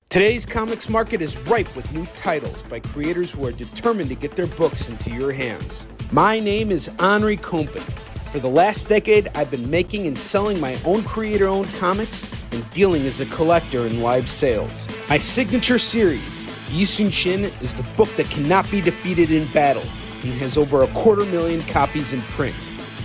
Today's comics market is ripe with new titles by creators who are determined to get their books into your hands. My name is Henry Compin. For the last decade, I've been making and selling my own creator-owned comics and dealing as a collector in live sales. My signature series, Yi Sun Shin, is the book that cannot be defeated in battle and has over 250,000 copies in print.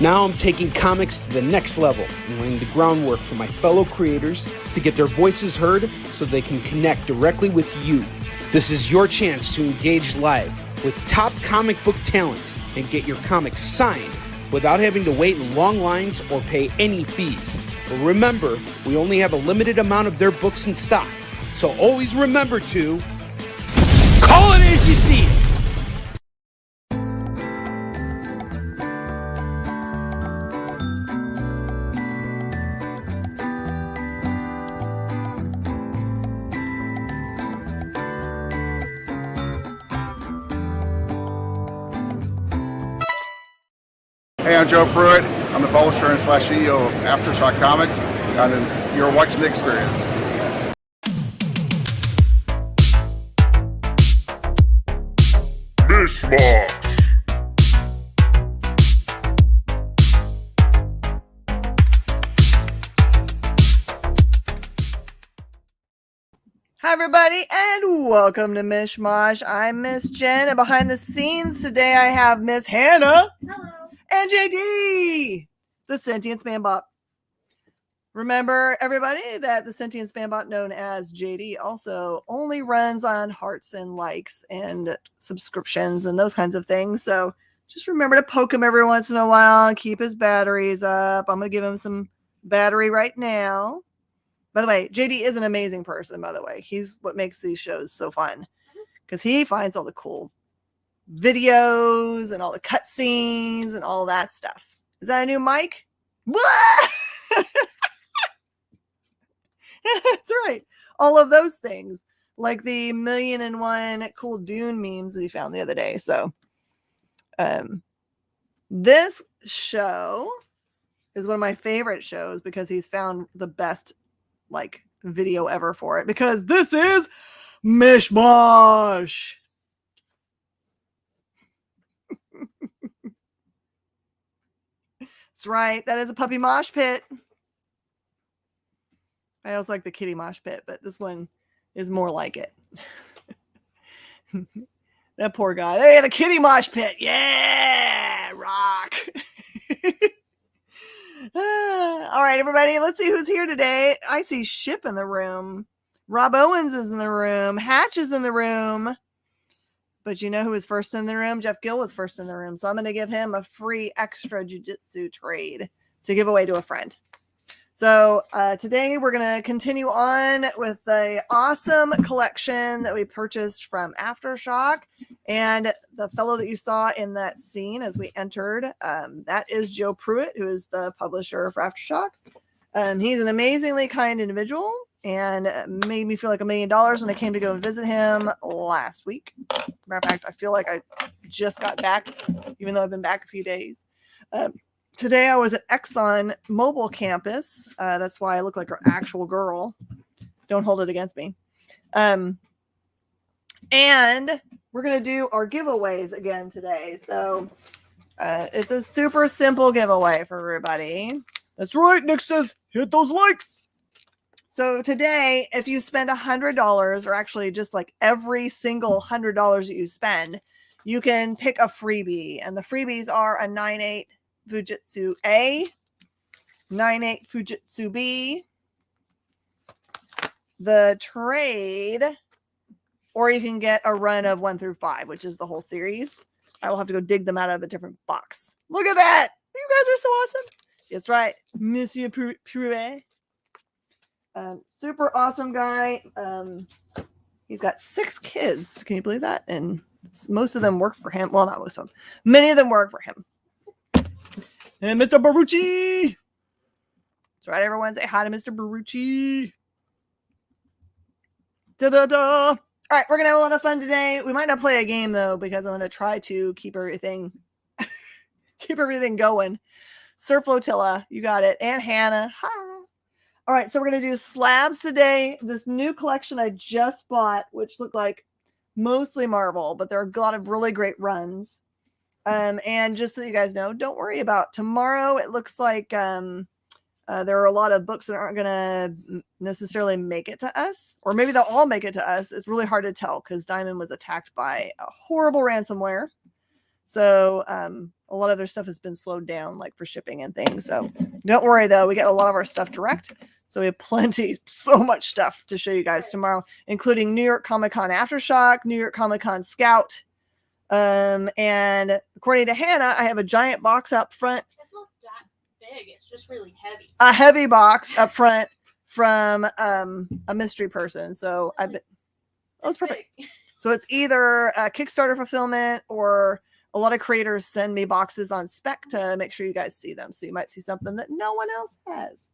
Now I'm taking comics to the next level and laying the groundwork for my fellow creators to get their voices heard so they can connect directly with you. This is your chance to engage live with top comic book talent and get your comics signed without having to wait in long lines or pay any fees. But remember, we only have a limited amount of their books in stock, so always remember to call it as you see it. Hey, I'm Joe Pruitt. I'm the publisher and /CEO of Aftershock Comics, and you're watching The Experience. Mish, Mosh. Hi, everybody, and welcome to Mish Mosh. I'm Miss Jen, and behind the scenes today I have Miss Hannah. Hello. And JD, the sentient spam bot. Remember, everybody, that the sentient spam bot known as JD also only runs on hearts and likes and subscriptions and those kinds of things. So just remember to poke him every once in a while and keep his batteries up. I'm going to give him some battery right now. By the way, JD is an amazing person, by the way. He's what makes these shows so fun because he finds all the cool videos and all the cutscenes and all that stuff. Is that a new mic? That's right. All of those things, like the 1,000,001 cool Dune memes that he found the other day. So, this show is one of my favorite shows because he's found the best video ever for it. Because this is Mish Mosh. That's right. That is a puppy mosh pit. I also like the kitty mosh pit, but this one is more like it. That poor guy. Hey, the kitty mosh pit. Yeah, rock. All right, everybody. Let's see who's here today. I see Ship in the room. Rob Owens is in the room. Hatch is in the room. But you know who was first in the room? Jeff Gill was first in the room. So I'm going to give him a free extra jiu-jitsu trade to give away to a friend. So today we're going to continue on with the awesome collection that we purchased from Aftershock. And the fellow that you saw in that scene as we entered, that is Joe Pruitt, who is the publisher for Aftershock. He's an amazingly kind individual and made me feel like $1 million when I came to go and visit him last week. Matter of fact, I feel like I just got back, even though I've been back a few days. Today I was at Exxon Mobil campus. That's why I look like an actual girl. Don't hold it against me. And we're going to do our giveaways again today. So it's a super simple giveaway for everybody. That's right. Nick says, hit those likes. So today, if you spend $100, or actually just like every single $100 that you spend, you can pick a freebie. And the freebies are a 9/8 Fujitsu A, 9/8 Fujitsu B, the trade, or you can get a run of 1 through 5, which is the whole series. I will have to go dig them out of a different box. Look at that. You guys are so awesome. That's right. Monsieur Pruitt. Super awesome guy. He's got 6 kids. Can you believe that? And most of them work for him. Well, not most of them. Many of them work for him. And Mr. Barucci. That's right, everyone. Say hi to Mr. Barucci. Da-da-da. All right, we're gonna have a lot of fun today. We might not play a game though, because I'm gonna try to keep everything going. Sir Flotilla, you got it, and Hannah. Hi. All right, so we're gonna do slabs today. This new collection I just bought, which looked like mostly Marvel, but there are a lot of really great runs. And just so you guys know, don't worry about tomorrow. It looks like there are a lot of books that aren't going to necessarily make it to us, or maybe they'll all make it to us. It's really hard to tell because Diamond was attacked by a horrible ransomware. So a lot of their stuff has been slowed down, like for shipping and things. So don't worry, though. We get a lot of our stuff direct. So we have so much stuff to show you guys tomorrow, including New York Comic Con Aftershock, New York Comic Con Scout. And according to Hannah, I have a giant box up front. It's not that big. It's just really heavy. A heavy box up front from a mystery person. So I've been. Oh, it's perfect. So it's either a Kickstarter fulfillment or a lot of creators send me boxes on spec to make sure you guys see them. So you might see something that no one else has.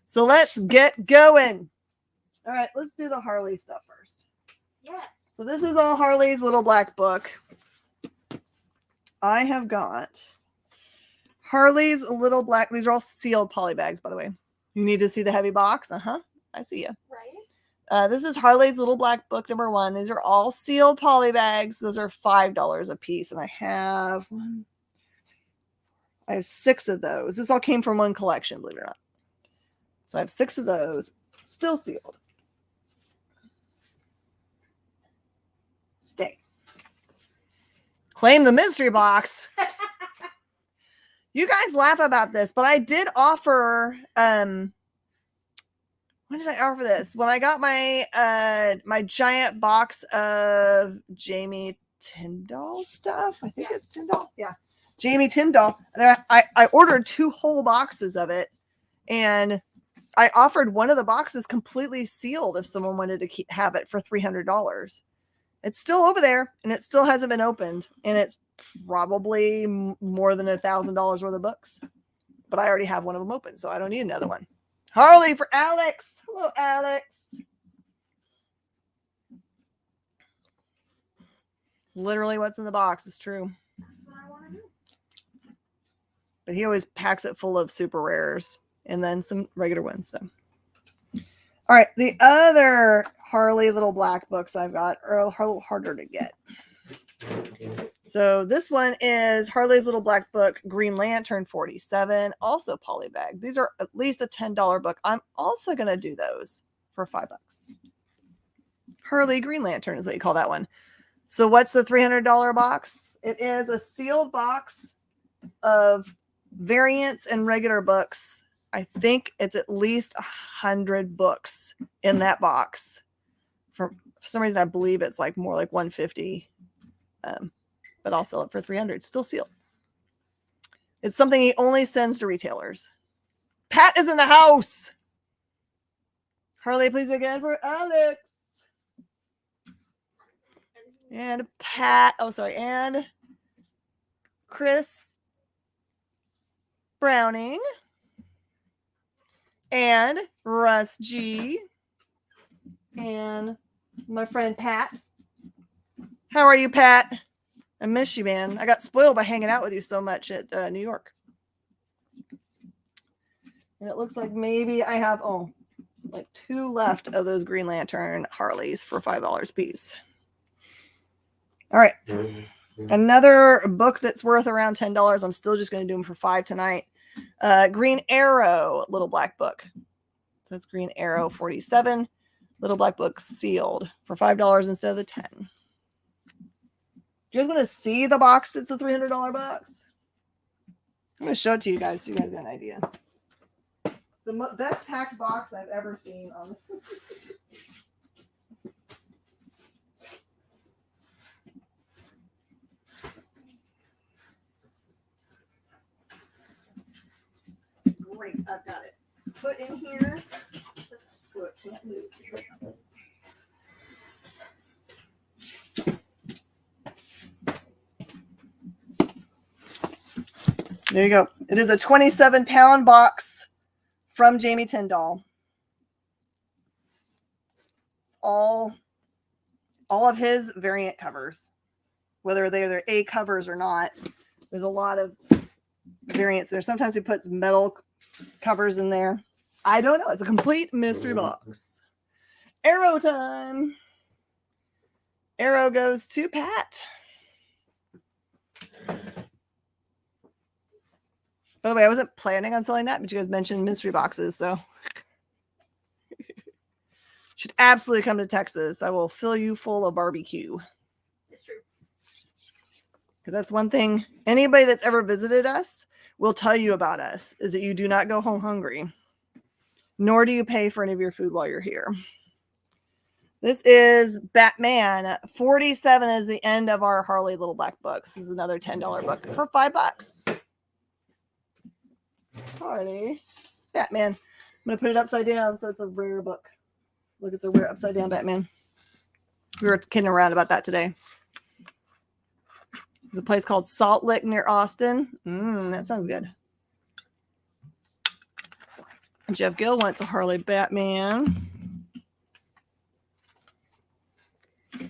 So let's get going. All right, let's do the Harley stuff first. Yes. So this is all Harley's little black book. I have got Harley's little black. These are all sealed poly bags, by the way. You need to see the heavy box. I see you. Right. This is Harley's little black book number 1. These are all sealed poly bags. Those are $5 a piece, and I have 6 of those. This all came from one collection, believe it or not. So I have 6 of those, still sealed. Stay. Claim the mystery box. You guys laugh about this, but I did offer. When did I offer this? When I got my my giant box of Jamie Tyndall stuff. I think it's Tyndall. Yeah, Jamie Tyndall. I ordered 2 whole boxes of it, and I offered one of the boxes completely sealed if someone wanted to have it for $300. It's still over there, and it still hasn't been opened, and it's probably more than $1,000 worth of books. But I already have one of them open, so I don't need another one. Harley for Alex. Hello, Alex. Literally what's in the box is true. That's what I want to do. But he always packs it full of super rares and then some regular ones. So, all right, the other Harley little black books I've got are a little harder to get. So this one is Harley's little black book, Green Lantern 47, also poly bag. These are at least a $10 book. I'm also going to do those for $5. Harley Green Lantern is what you call that one. So what's the $300 box? It is a sealed box of variants and regular books. I think it's at least 100 books in that box. For some reason, I believe it's like more like 150. But I'll sell it for $300. Still sealed. It's something he only sends to retailers. Pat is in the house. Harley, please again for Alex. And Pat. Oh, sorry. And Chris Browning. And Russ G. And my friend Pat. How are you, Pat? I miss you, man. I got spoiled by hanging out with you so much at New York. And it looks like maybe I have, like 2 left of those Green Lantern Harleys for $5 a piece. All right. Another book that's worth around $10. I'm still just going to do them for $5 tonight. Green Arrow, little black book. So that's Green Arrow 47. Little black book sealed for $5 instead of the $10. You guys want to see the box? It's a $300 box. I'm going to show it to you guys so you guys get an idea. The best packed box I've ever seen, honestly. Great, I've got it put in here so it can't move. There you go. It is a 27-pound box from Jamie Tyndall. It's all all of his variant covers, whether they're A covers or not. There's a lot of variants there. Sometimes he puts metal covers in there. I don't know. It's a complete mystery box. Arrow time. Arrow goes to Pat. By the way, I wasn't planning on selling that, but you guys mentioned mystery boxes, so should absolutely come to Texas. I will fill you full of barbecue. It's true. Because that's one thing anybody that's ever visited us will tell you about us, is that you do not go home hungry, nor do you pay for any of your food while you're here. This is Batman. 47 is the end of our Harley Little Black books. This is another $10 book for $5. Harley. Batman. I'm going to put it upside down so it's a rare book. Look, it's a rare upside down Batman. We were kidding around about that today. There's a place called Salt Lick near Austin. That sounds good. Jeff Gill wants a Harley Batman. Do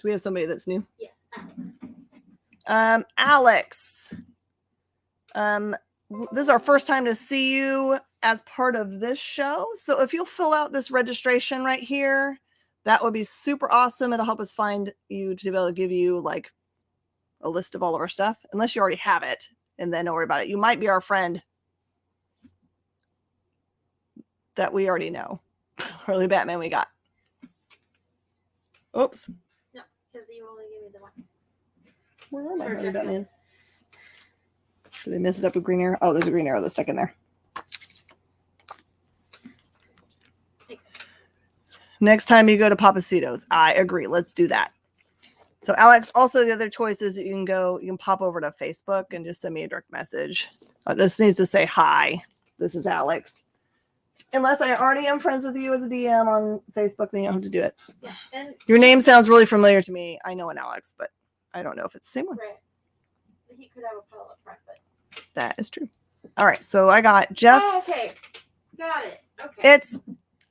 we have somebody that's new? Yes, Alex. Alex. This is our first time to see you as part of this show. So if you'll fill out this registration right here, that would be super awesome. It'll help us find you to be able to give you like a list of all of our stuff, unless you already have it, and then don't worry about it. You might be our friend that we already know. Harley Batman we got. Oops. No, because you only gave me the one. Where are my Or Harley Jeff Gill. Batmans? Did I mess it up with green arrow? Oh, there's a green arrow that's stuck in there. Next time you go to Papacitos, I agree. Let's do that. So, Alex, also the other choice is that you can pop over to Facebook and just send me a direct message. It just needs to say, hi, this is Alex. Unless I already am friends with you as a DM on Facebook, then you don't have to do it. Yeah, and Your name sounds really familiar to me. I know an Alex, but I don't know if it's the same one. right. He could have a pillow up front, but That is true. All right, so I got Jeff's. oh, okay, got it. Okay. It's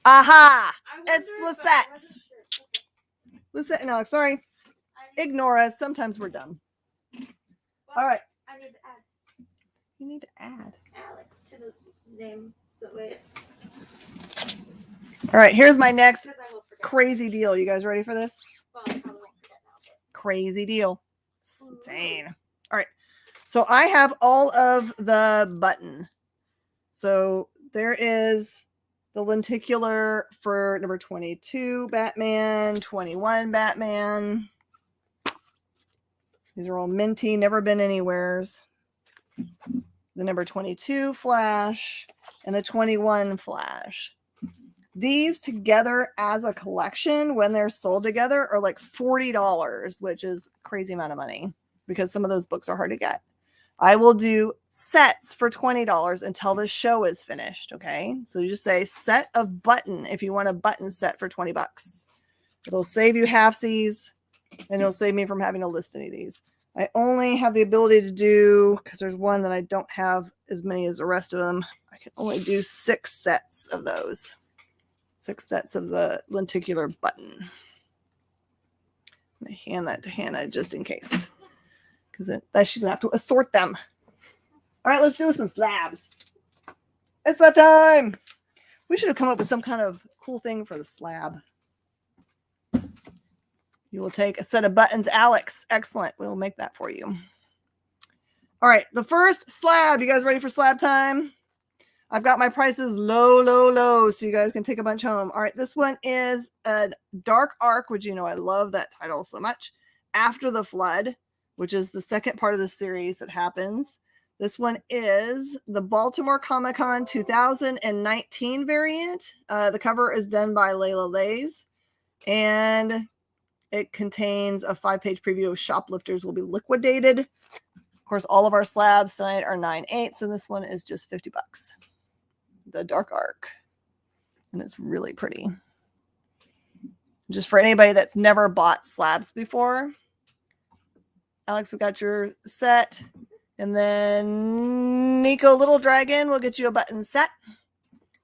aha. I it's wondered, but I wasn't Lisette's. sure. Okay. Lisette and Alex. Sorry, I need, ignore us. Sometimes we're dumb. well, All right, I need to add you need to add. Alex to the name so that way it's All right, here's my next because I will forget. crazy deal. You guys ready for this? Well, I probably won't forget now. But Crazy deal. Insane. All right. So I have all of the button. So there is the lenticular for number 22 Batman, 21 Batman. These are all minty, never been anywheres. The number 22 Flash and the 21 Flash. These together as a collection, when they're sold together, are like $40, which is a crazy amount of money because some of those books are hard to get. I will do sets for $20 until the show is finished. Okay. So you just say set of button if you want a button set for $20. It'll save you halfsies and it'll save me from having to list any of these. I only have the ability to do, because there's one that I don't have as many as the rest of them. I can only do 6 sets of those. 6 sets of the lenticular button. I'm going to hand that to Hannah just in case. Because she's going to have to assort them. All right, let's do some slabs. It's that time. We should have come up with some kind of cool thing for the slab. You will take a set of buttons, Alex. Excellent. We'll make that for you. All right, the first slab. You guys ready for slab time? I've got my prices low, low, low, so you guys can take a bunch home. All right, this one is a Dark Arc, which you know I love that title so much. After the Flood, which is the second part of the series that happens. This one is the Baltimore Comic-Con 2019 variant. The cover is done by Layla Lays, and it contains a 5-page preview of Shoplifters Will Be Liquidated. Of course, all of our slabs tonight are 9/8, and this one is just $50. The Dark Arc, and it's really pretty. Just for anybody that's never bought slabs before. Alex, we got your set. And then Nico Little Dragon will get you a button set.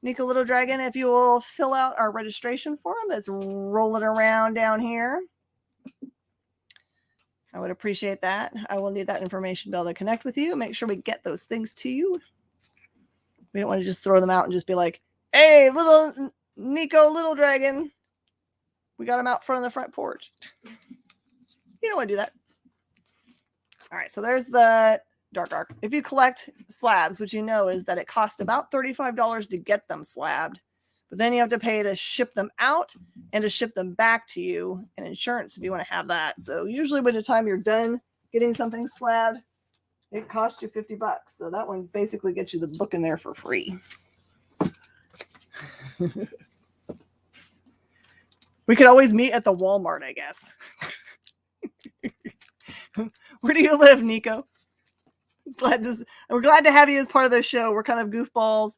Nico Little Dragon, if you will fill out our registration form that's rolling around down here. I would appreciate that. I will need that information to be able to connect with you. Make sure we get those things to you. We don't want to just throw them out and just be like, hey, little Nico Little Dragon. We got him out front of the front porch. You don't want to do that. All right, so there's the Dark Ark. If you collect slabs, which you know is that it costs about $35 to get them slabbed, but then you have to pay to ship them out and to ship them back to you, and insurance if you want to have that. So usually by the time you're done getting something slabbed, it costs you $50. So that one basically gets you the book in there for free. We could always meet at the Walmart, I guess. Where do you live, Nico? We're glad to have you as part of the show. We're kind of goofballs.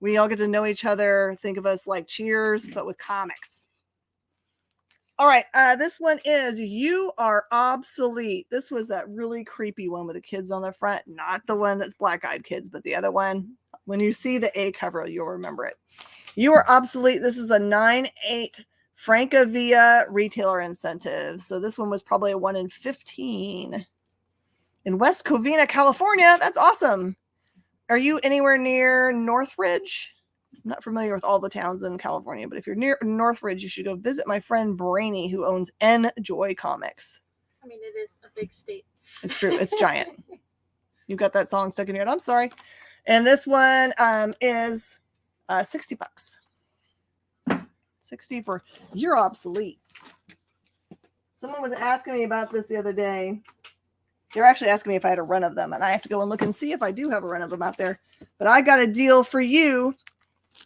We all get to know each other. Think of us like Cheers, but with comics. All right. This one is You Are Obsolete. This was that really creepy one with the kids on the front. Not the one that's black-eyed kids, but the other one. When you see the A cover, you'll remember it. You Are Obsolete. This is a 9/8 Francavilla retailer incentive. So this one was probably a 1 in 15. In West Covina, California. That's awesome. Are you anywhere near Northridge? I'm not familiar with all the towns in California, but if you're near Northridge, you should go visit my friend Brainy, who owns Enjoy Comics. I mean, it is a big state. It's true. It's giant. You got that song stuck in your head. I'm sorry. And this one is $60. 60 for You're Obsolete. Someone was asking me about this the other day. They were actually asking me if I had a run of them, and I have to go and look and see if I do have a run of them out there. But I got a deal for you.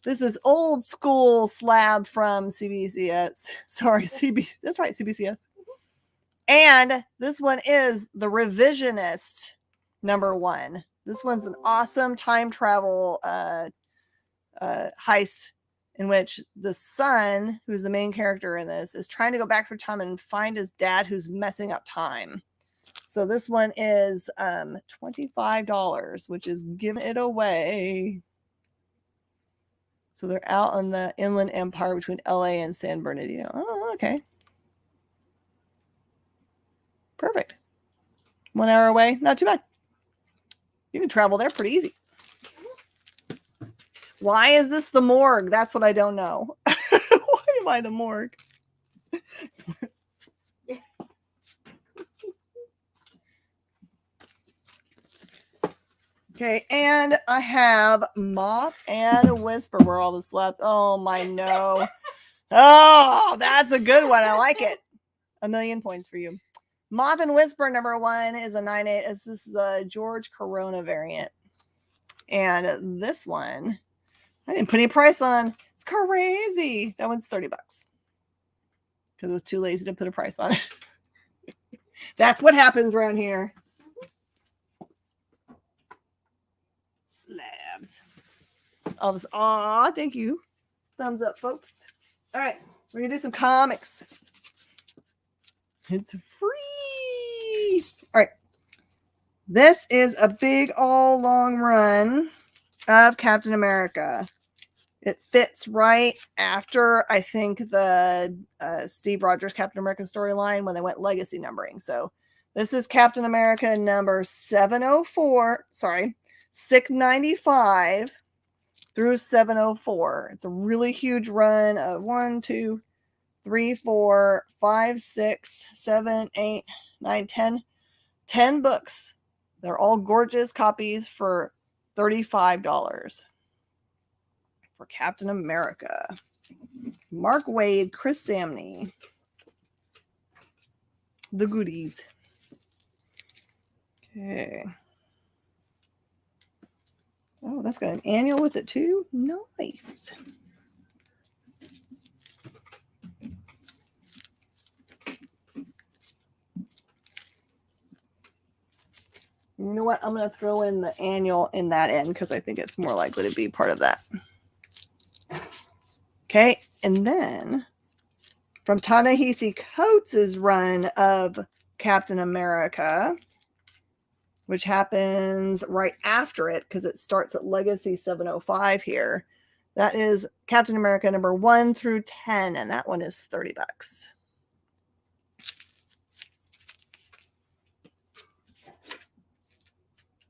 This is old school slab from CBCS. Sorry, that's right, CBCS. And this one is the Revisionist #1. This one's an awesome time travel heist in which the son, who's the main character in this, is trying to go back through time and find his dad who's messing up time. So this one is $25, which is giving it away. So they're out on the Inland Empire between LA and San Bernardino. Oh, okay. Perfect. 1 hour away. Not too bad. You can travel there pretty easy. Why is this the morgue? That's what I don't know. Why am I the morgue? Okay, and I have Moth and Whisper. Where are all the slabs? Oh, my no. Oh, that's a good one. I like it. 1,000,000 points for you. Moth and Whisper #1 is a 9/8. This is a George Corona variant. And this one, I didn't put any price on. It's crazy. That one's $30 because it was too lazy to put a price on it. That's what happens around here. Slabs. All this. Aw, thank you. Thumbs up, folks. All right, we're gonna do some comics. It's free. All right. This is a big all long run of Captain America. It fits right after, I think, the Steve Rogers Captain America storyline when they went legacy numbering. So this is Captain America number 704. Sorry, 695 through 704. It's a really huge run of 1, 2, 3, 4, 5, 6, 7, 8, 9, 10. 10 books. They're all gorgeous copies for $35 for Captain America. Mark Waid, Chris Samney. The goodies. Okay. Oh, that's got an annual with it too. Nice. You know what? I'm going to throw in the annual in that end because I think it's more likely to be part of that. Okay. And then from Ta-Nehisi Coates' run of Captain America, which happens right after it because it starts at Legacy 705 here. That is Captain America number 1 through 10, and that one is $30.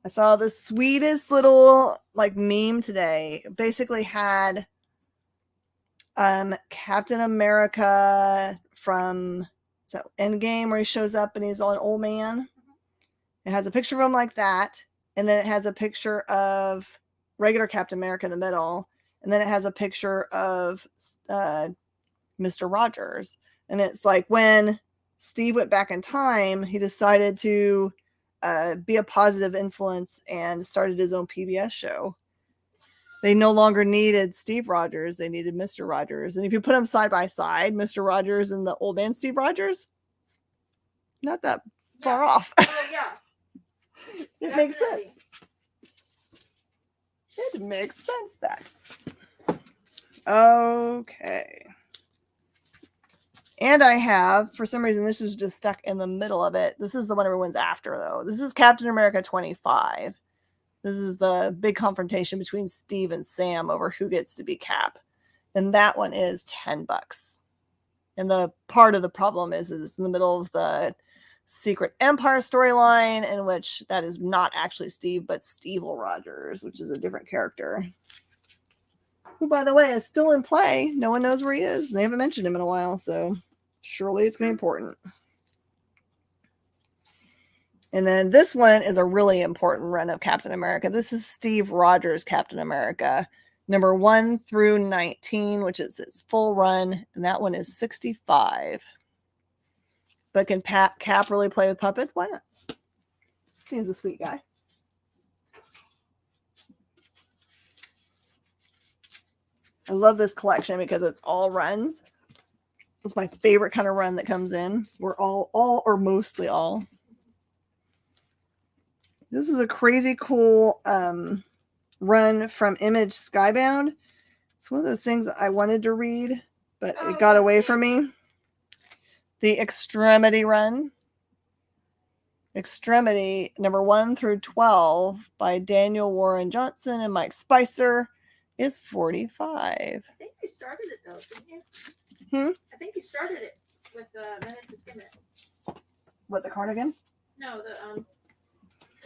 I saw the sweetest little like meme today. It basically had Captain America from Endgame where he shows up and he's all an old man. It has a picture of him like that, and then it has a picture of regular Captain America in the middle, and then it has a picture of Mr. Rogers. And it's like when Steve went back in time, he decided to be a positive influence and started his own PBS show. They no longer needed Steve Rogers. They needed Mr. Rogers. And if you put them side by side, Mr. Rogers and the old man Steve Rogers, not that far off. Yeah. It makes sense. It makes sense that. Okay. And I have, for some reason, this is just stuck in the middle of it. This is the one everyone's after, though. This is Captain America 25. This is the big confrontation between Steve and Sam over who gets to be Cap. And that one is $10. And the part of the problem is in the middle of the Secret Empire storyline, in which that is not actually Steve, but Steve-L Rogers, which is a different character. Who, by the way, is still in play. No one knows where he is. They haven't mentioned him in a while, so surely it's going to be important. And then this one is a really important run of Captain America. This is Steve Rogers' Captain America, number 1 through 19, which is his full run, and that one is $65. But can Cap really play with puppets? Why not? Seems a sweet guy. I love this collection because it's all runs. It's my favorite kind of run that comes in. We're all or mostly all. This is a crazy cool run from Image Skybound. It's one of those things that I wanted to read, but it got away from me. The Extremity run. Extremity, number 1 through 12 by Daniel Warren Johnson and Mike Spicer is $45. I think you started it, though, didn't you? I think you started it with Minute to Skim It. What, the cardigan? No, the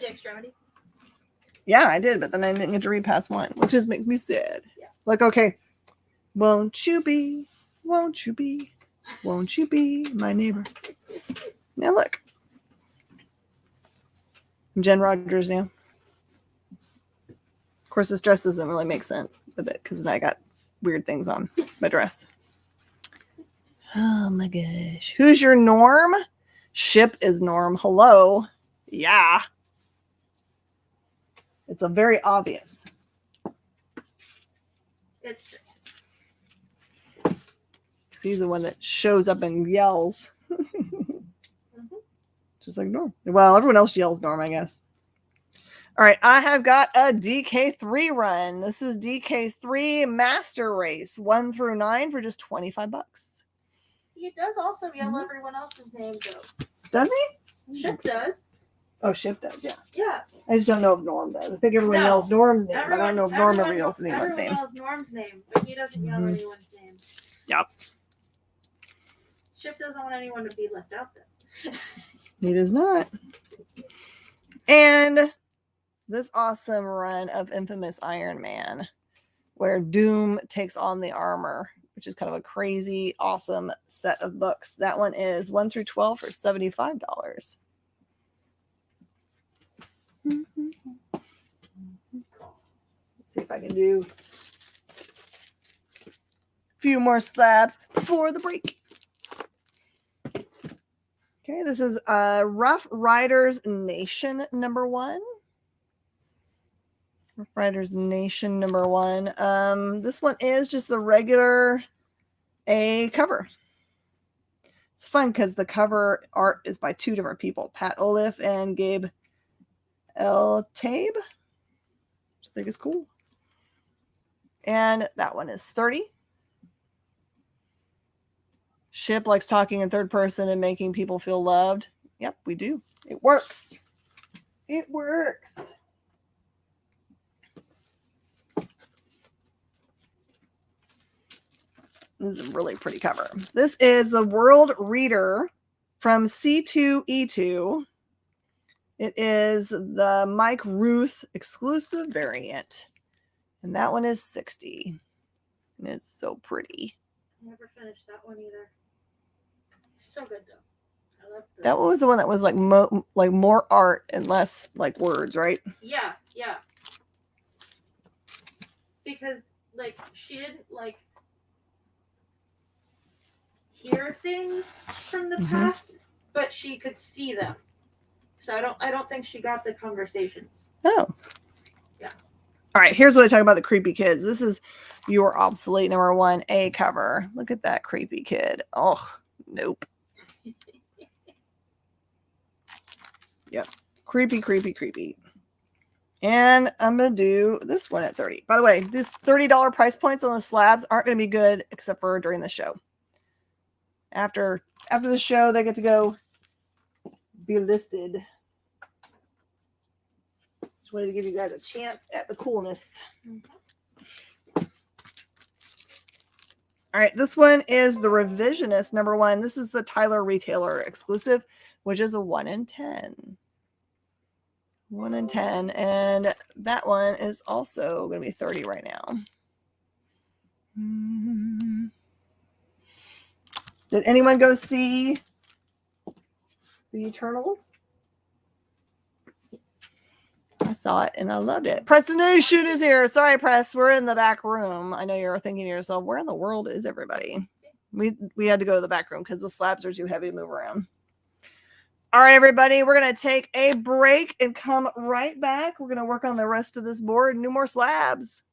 Extremity. Yeah, I did, but then I didn't get to read past 1, which just makes me sad. Yeah. Like, okay, won't you be my neighbor? Now look. I'm Jen Rogers now. Of course, this dress doesn't really make sense with it because I got weird things on my dress. Oh my gosh. Who's your Norm? Ship is Norm. Hello. Yeah. It's a very obvious. It's true. He's the one that shows up and yells. Just like Norm. Well, everyone else yells Norm, I guess. All right, I have got a DK3 run. This is DK3 Master Race 1 through 9 for just $25. He does also yell everyone else's name, though. Does he? Ship does. Oh, Ship does, yeah. Yeah. I just don't know if Norm does. I think everyone yells Norm's name. I don't know if Norm ever yells anyone's name. Everyone yells Norm's name, but he doesn't yell anyone's name. Yep. Ship doesn't want anyone to be left out there. He does not. And this awesome run of Infamous Iron Man, where Doom takes on the armor, which is kind of a crazy, awesome set of books. That one is 1 through 12 for $75. Let's see if I can do a few more slabs before the break. Okay, this is Rough Riders Nation number 1. Rough Riders Nation number 1. This one is just the regular A cover. It's fun because the cover art is by 2 different people, Pat Olive and Gabe Tabe, which I think is cool. And that one is $30. Ship likes talking in third person and making people feel loved. Yep, we do. It works. It works. This is a really pretty cover. This is the World Reader from C2E2. It is the Mike Ruth exclusive variant. And that one is $60. And it's so pretty. I never finished that one either. So good though. I love that one was the one that was like more art and less like words, right? Yeah, yeah. Because like she didn't like hear things from the past, but she could see them. So I don't think she got the conversations. Oh. Yeah. All right, here's what I talk about the creepy kids. This is You're Obsolete number 1A cover. Look at that creepy kid. Oh, nope. Yep. Creepy, creepy, creepy. And I'm going to do this one at 30. By the way, this $30 price points on the slabs aren't going to be good except for during the show. After the show, they get to go be listed. Just wanted to give you guys a chance at the coolness. All right, this one is the Revisionist number 1. This is the Tyler Retailer exclusive, which is a 1 in 10. 1 in 10, and that one is also going to be 30 right now. Did anyone go see the Eternals? I saw it and I loved it. Preston Nation is here. Sorry, Press. We're in the back room. I know you're thinking to yourself, where in the world is everybody? We had to go to the back room because the slabs are too heavy to move around. All right, everybody, we're going to take a break and come right back. We're going to work on the rest of this board. No more slabs.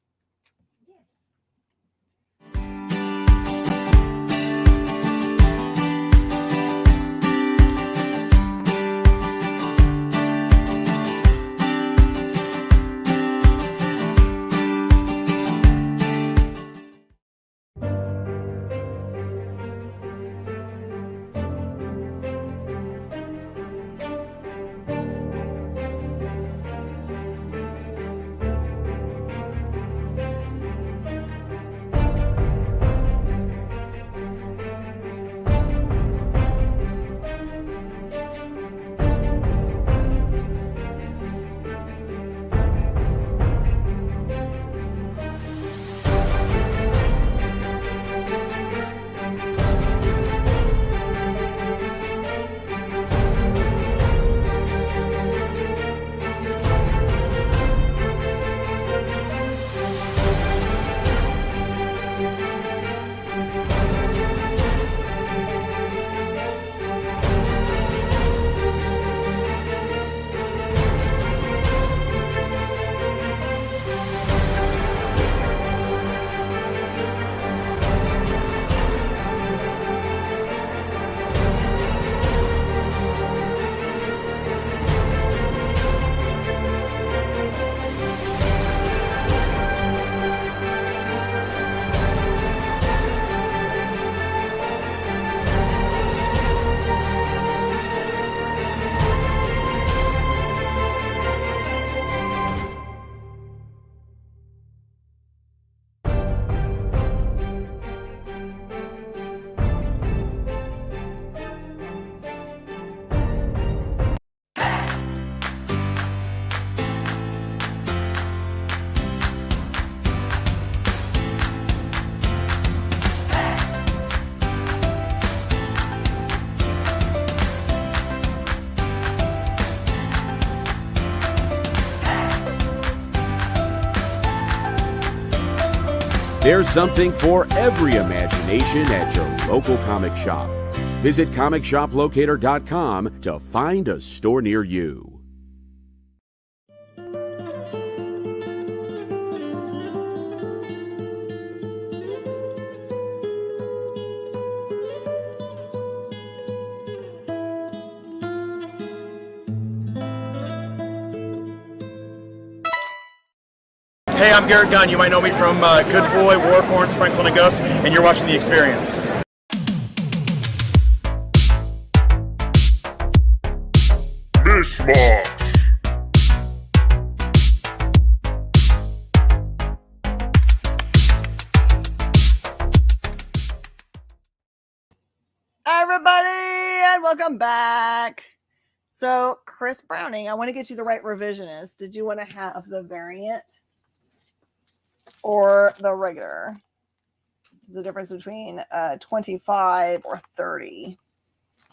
There's something for every imagination at your local comic shop. Visit comicshoplocator.com to find a store near you. Hey, I'm Garrett Gunn. You might know me from Good Boy, Warhorns, Franklin and Gus, and you're watching The Experience. Mish Mosh. everybody, and welcome back. So, Chris Browning, I want to get you the right revisionist. Did you want to have the variant or the regular? There's a difference between 25 or 30.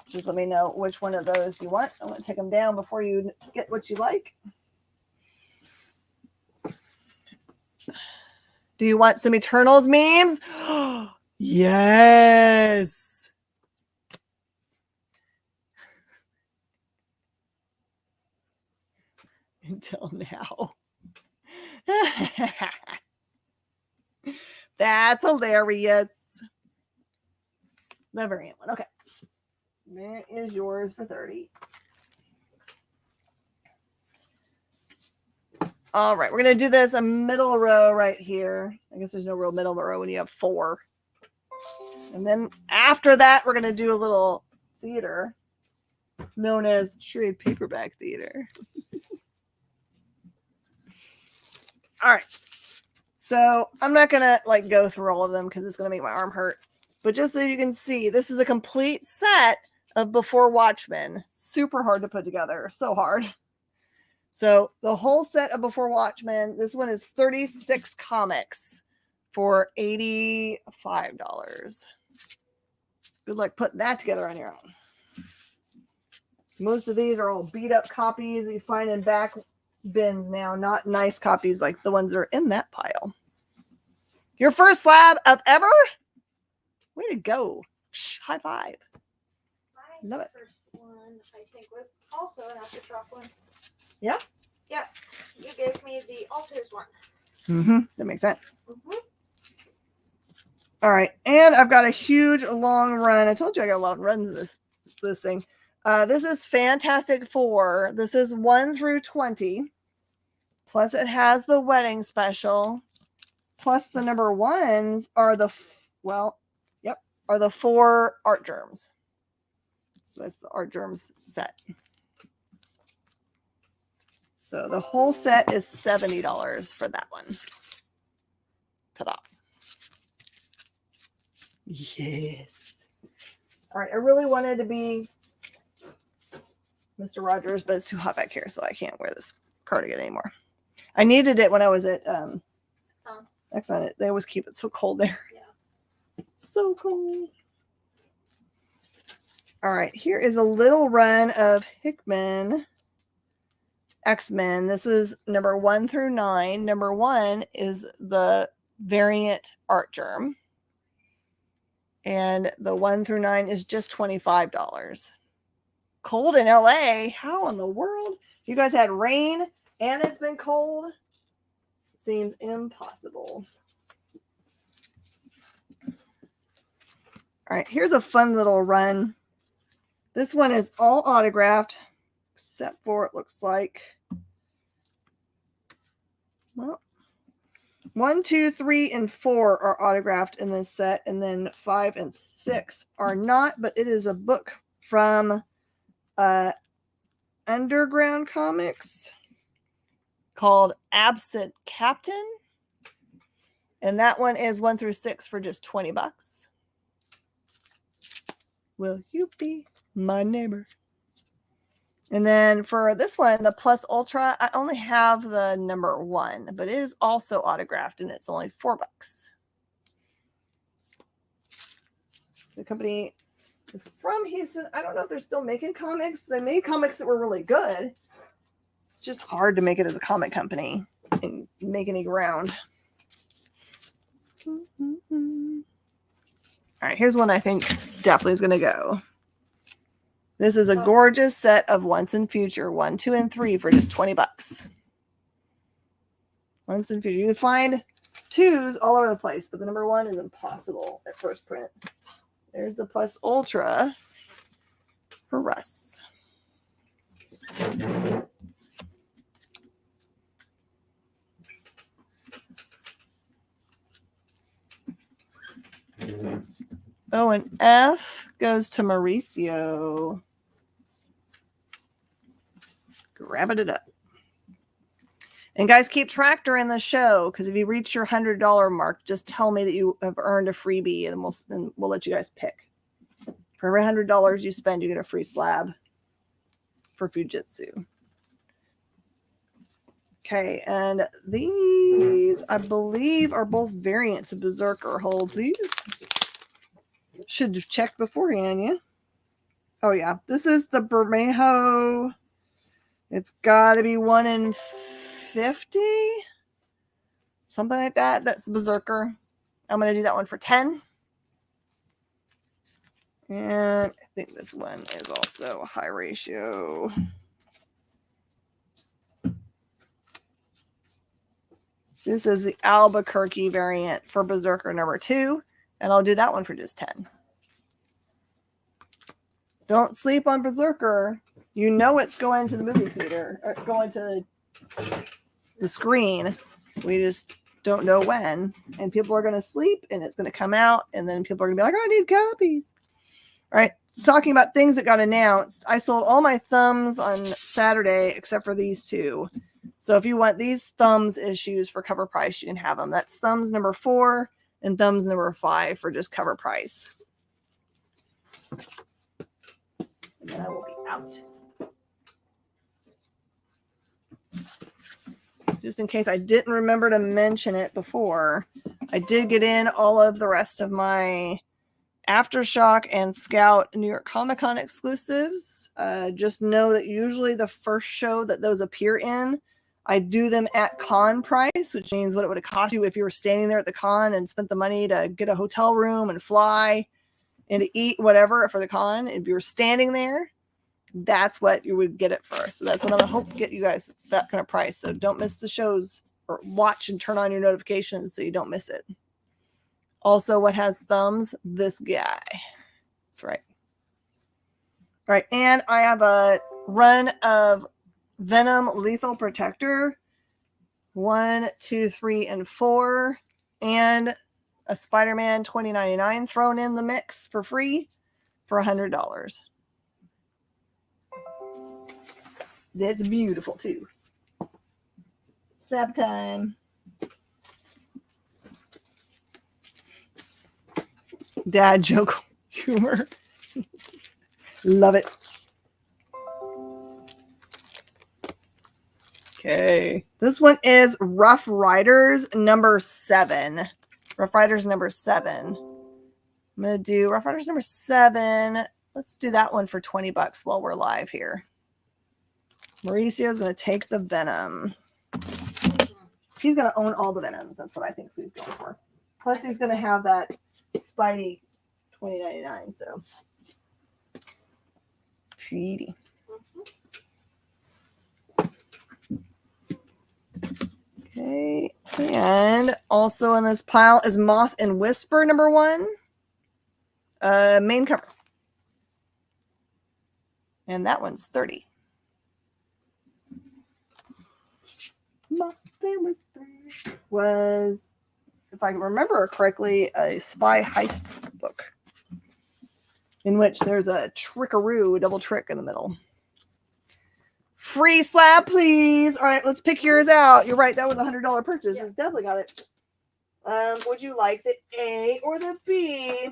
Just let me know which one of those you want. I'm going to take them down before you get what you like. Do you want some Eternals memes? Yes. Until now. That's hilarious. The variant one. Okay. There is yours for 30. All right. We're going to do this a middle row right here. I guess there's no real middle row when you have 4. And then after that, we're going to do a little theater known as trade paperback theater. All right. So I'm not going to like go through all of them because it's going to make my arm hurt. But just so you can see, this is a complete set of Before Watchmen. Super hard to put together. So hard. So the whole set of Before Watchmen, this one is 36 comics for $85. Good luck putting that together on your own. Most of these are all beat up copies that you find in back bins now, not nice copies like the ones that are in that pile. Your first slab of ever? Way to go. High five. Love it. First one, I think, was also an Aftershock one. Yeah? Yeah. You gave me the Alters one. Mm-hmm. That makes sense. Mm-hmm. All right. And I've got a huge long run. I told you I got a lot of runs in this thing. This is Fantastic Four. This is 1 through 20. Plus it has the wedding special. Plus the number ones are the, are the 4 art germs. So that's the art germs set. So the whole set is $70 for that one. Ta-da. Yes. All right. I really wanted to be Mr. Rogers, but it's too hot back here, so I can't wear this cardigan anymore. I needed it when I was at Exxon. They always keep it so cold there. Yeah. So cold. All right. Here is a little run of Hickman X-Men. This is number 1 through 9. Number 1 is the variant art germ. And the 1 through 9 is just $25. Cold in LA? How in the world? You guys had rain and it's been cold? Seems impossible. All right, here's a fun little run. This one is all autographed, except for it looks like, well, 1, 2, 3, and 4 are autographed in this set, and then 5 and 6 are not, but it is a book from Underground Comics called Absent Captain. And that one is 1 through 6 for just $20. Will you be my neighbor? And then for this one, the Plus Ultra, I only have the number 1, but it is also autographed and it's only $4. The company is from Houston. I don't know if they're still making comics. They made comics that were really good. It's just hard to make it as a comic company and make any ground. All right, here's one I think definitely is going to go. This is a gorgeous set of Once and Future, 1, 2, and 3 for just $20. Once and Future. You can find 2s all over the place, but the number 1 is impossible at first print. There's the Plus Ultra for Russ. Oh, and F goes to Mauricio. Grabbing it up. And guys, keep track during the show, because if you reach your $100 mark, just tell me that you have earned a freebie, and we'll let you guys pick. For every $100 you spend, you get a free slab for Fujitsu. Okay, and these, I believe, are both variants of Berserker. Hold, please. Should have checked beforehand, yeah? Oh, yeah. This is the Bermejo. It's got to be 1 in 50? Something like that. That's Berserker. I'm going to do that one for 10. And I think this one is also a high ratio. This is the Albuquerque variant for Berserker number 2. And I'll do that one for just 10. Don't sleep on Berserker. You know it's going to the movie theater. Or going to the screen. We just don't know when. And people are going to sleep. And it's going to come out. And then people are going to be like, I need copies. All right. Talking about things that got announced. I sold all my thumbs on Saturday except for these 2. So if you want these thumbs issues for cover price, you can have them. That's thumbs number 4 and thumbs number 5 for just cover price. And then I will be out. Just in case I didn't remember to mention it before, I did get in all of the rest of my Aftershock and Scout New York Comic Con exclusives. Just know that usually the first show that those appear in, I do them at con price, which means what it would have cost you if you were standing there at the con and spent the money to get a hotel room and fly and to eat whatever for the con. If you were standing there, that's what you would get it for. So that's what I'm going to hope to get you guys that kind of price. So don't miss the shows, or watch and turn on your notifications so you don't miss it. Also, what has thumbs? This guy. That's right. All right. And I have a run of Venom Lethal Protector 1, 2, 3, and 4. And a Spider-Man 2099 thrown in the mix for free for $100. That's beautiful too. Snap time. Dad joke humor. Love it. Okay. This one is Rough Riders number 7. Rough Riders number 7. I'm going to do Rough Riders number 7. Let's do that one for $20 while we're live here. Mauricio is going to take the Venom. He's going to own all the Venoms. That's what I think he's going for. Plus, he's going to have that Spidey 2099. So, pretty. Okay. And also in this pile is Moth and Whisper number 1. Main cover. And that one's $30. Moth and Whisper was, if I can remember correctly, a spy heist book in which there's a trickaroo, a double trick in the middle. Free slab, please. All right, let's pick yours out. You're right, that was a $100 purchase. Yeah. It's definitely got it. Would you like the A or the B?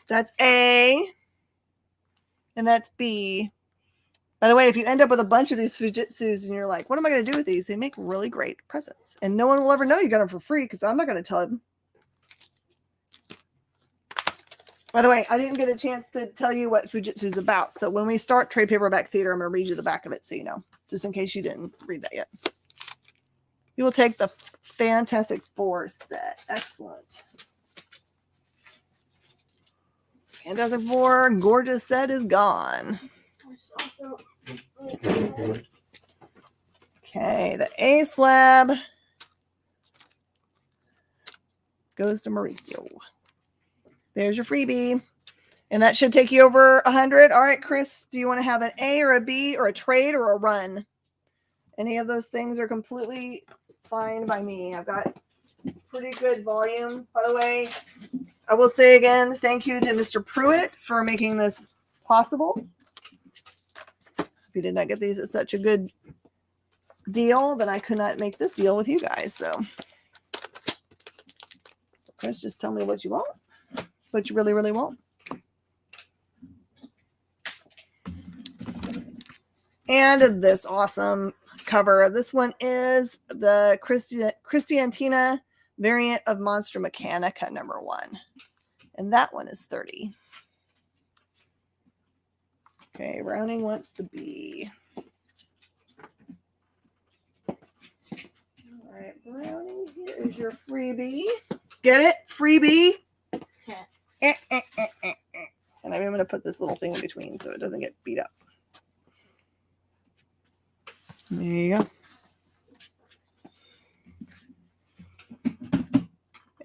That's A. And that's B. By the way, if you end up with a bunch of these Fujitsus and you're like, what am I going to do with these? They make really great presents. And no one will ever know you got them for free because I'm not going to tell them. By the way, I didn't get a chance to tell you what Fujitsu is about. So when we start Trade Paperback Theater, I'm going to read you the back of it so you know, just in case you didn't read that yet. You will take the Fantastic Four set. Excellent. Fantastic Four, gorgeous set is gone. Okay, the A slab goes to Mauricio. There's your freebie. And that should take you over 100. All right, Chris, do you want to have an A or a B or a trade or a run? Any of those things are completely fine by me. I've got pretty good volume. By the way, I will say again, thank you to Mr. Pruitt for making this possible. If you did not get these at such a good deal, then I could not make this deal with you guys. So, Chris, just tell me what you want. What you really, really want. And this awesome cover. This one is the Christiantina variant of Monster Mechanica #1. And that one is $30. Okay, Browning wants the B. All right, Browning, here is your freebie. Get it? Freebie? And I'm going to put this little thing in between so it doesn't get beat up. There you go.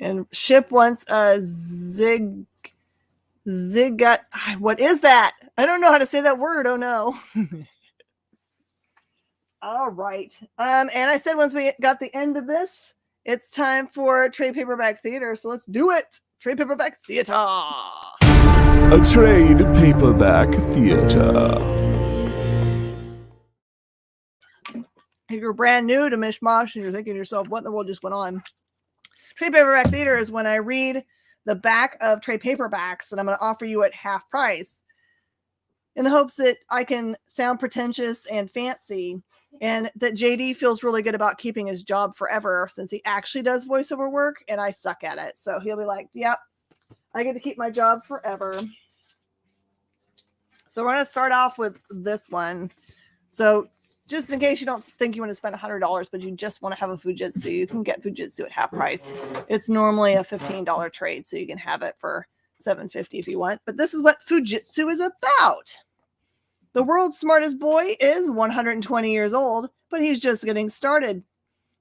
And Ship wants a Zigot. What is that? I don't know how to say that word. Oh no. All right. And I said once we got the end of this, it's time for trade paperback theater. So let's do it. Trade paperback theater. A trade paperback theater. If you're brand new to Mish Mosh and you're thinking to yourself, what in the world just went on? Trade paperback theater is when I read the back of trade paperbacks that I'm going to offer you at half price in the hopes that I can sound pretentious and fancy and that JD feels really good about keeping his job forever since he actually does voiceover work and I suck at it. So he'll be like, yep, I get to keep my job forever. So we're going to start off with this one. So just in case you don't think you want to spend $100, but you just want to have a Fujitsu, you can get Fujitsu at half price. It's normally a $15 trade, so you can have it for $7.50 if you want. But this is what Fujitsu is about. The world's smartest boy is 120 years old, but he's just getting started.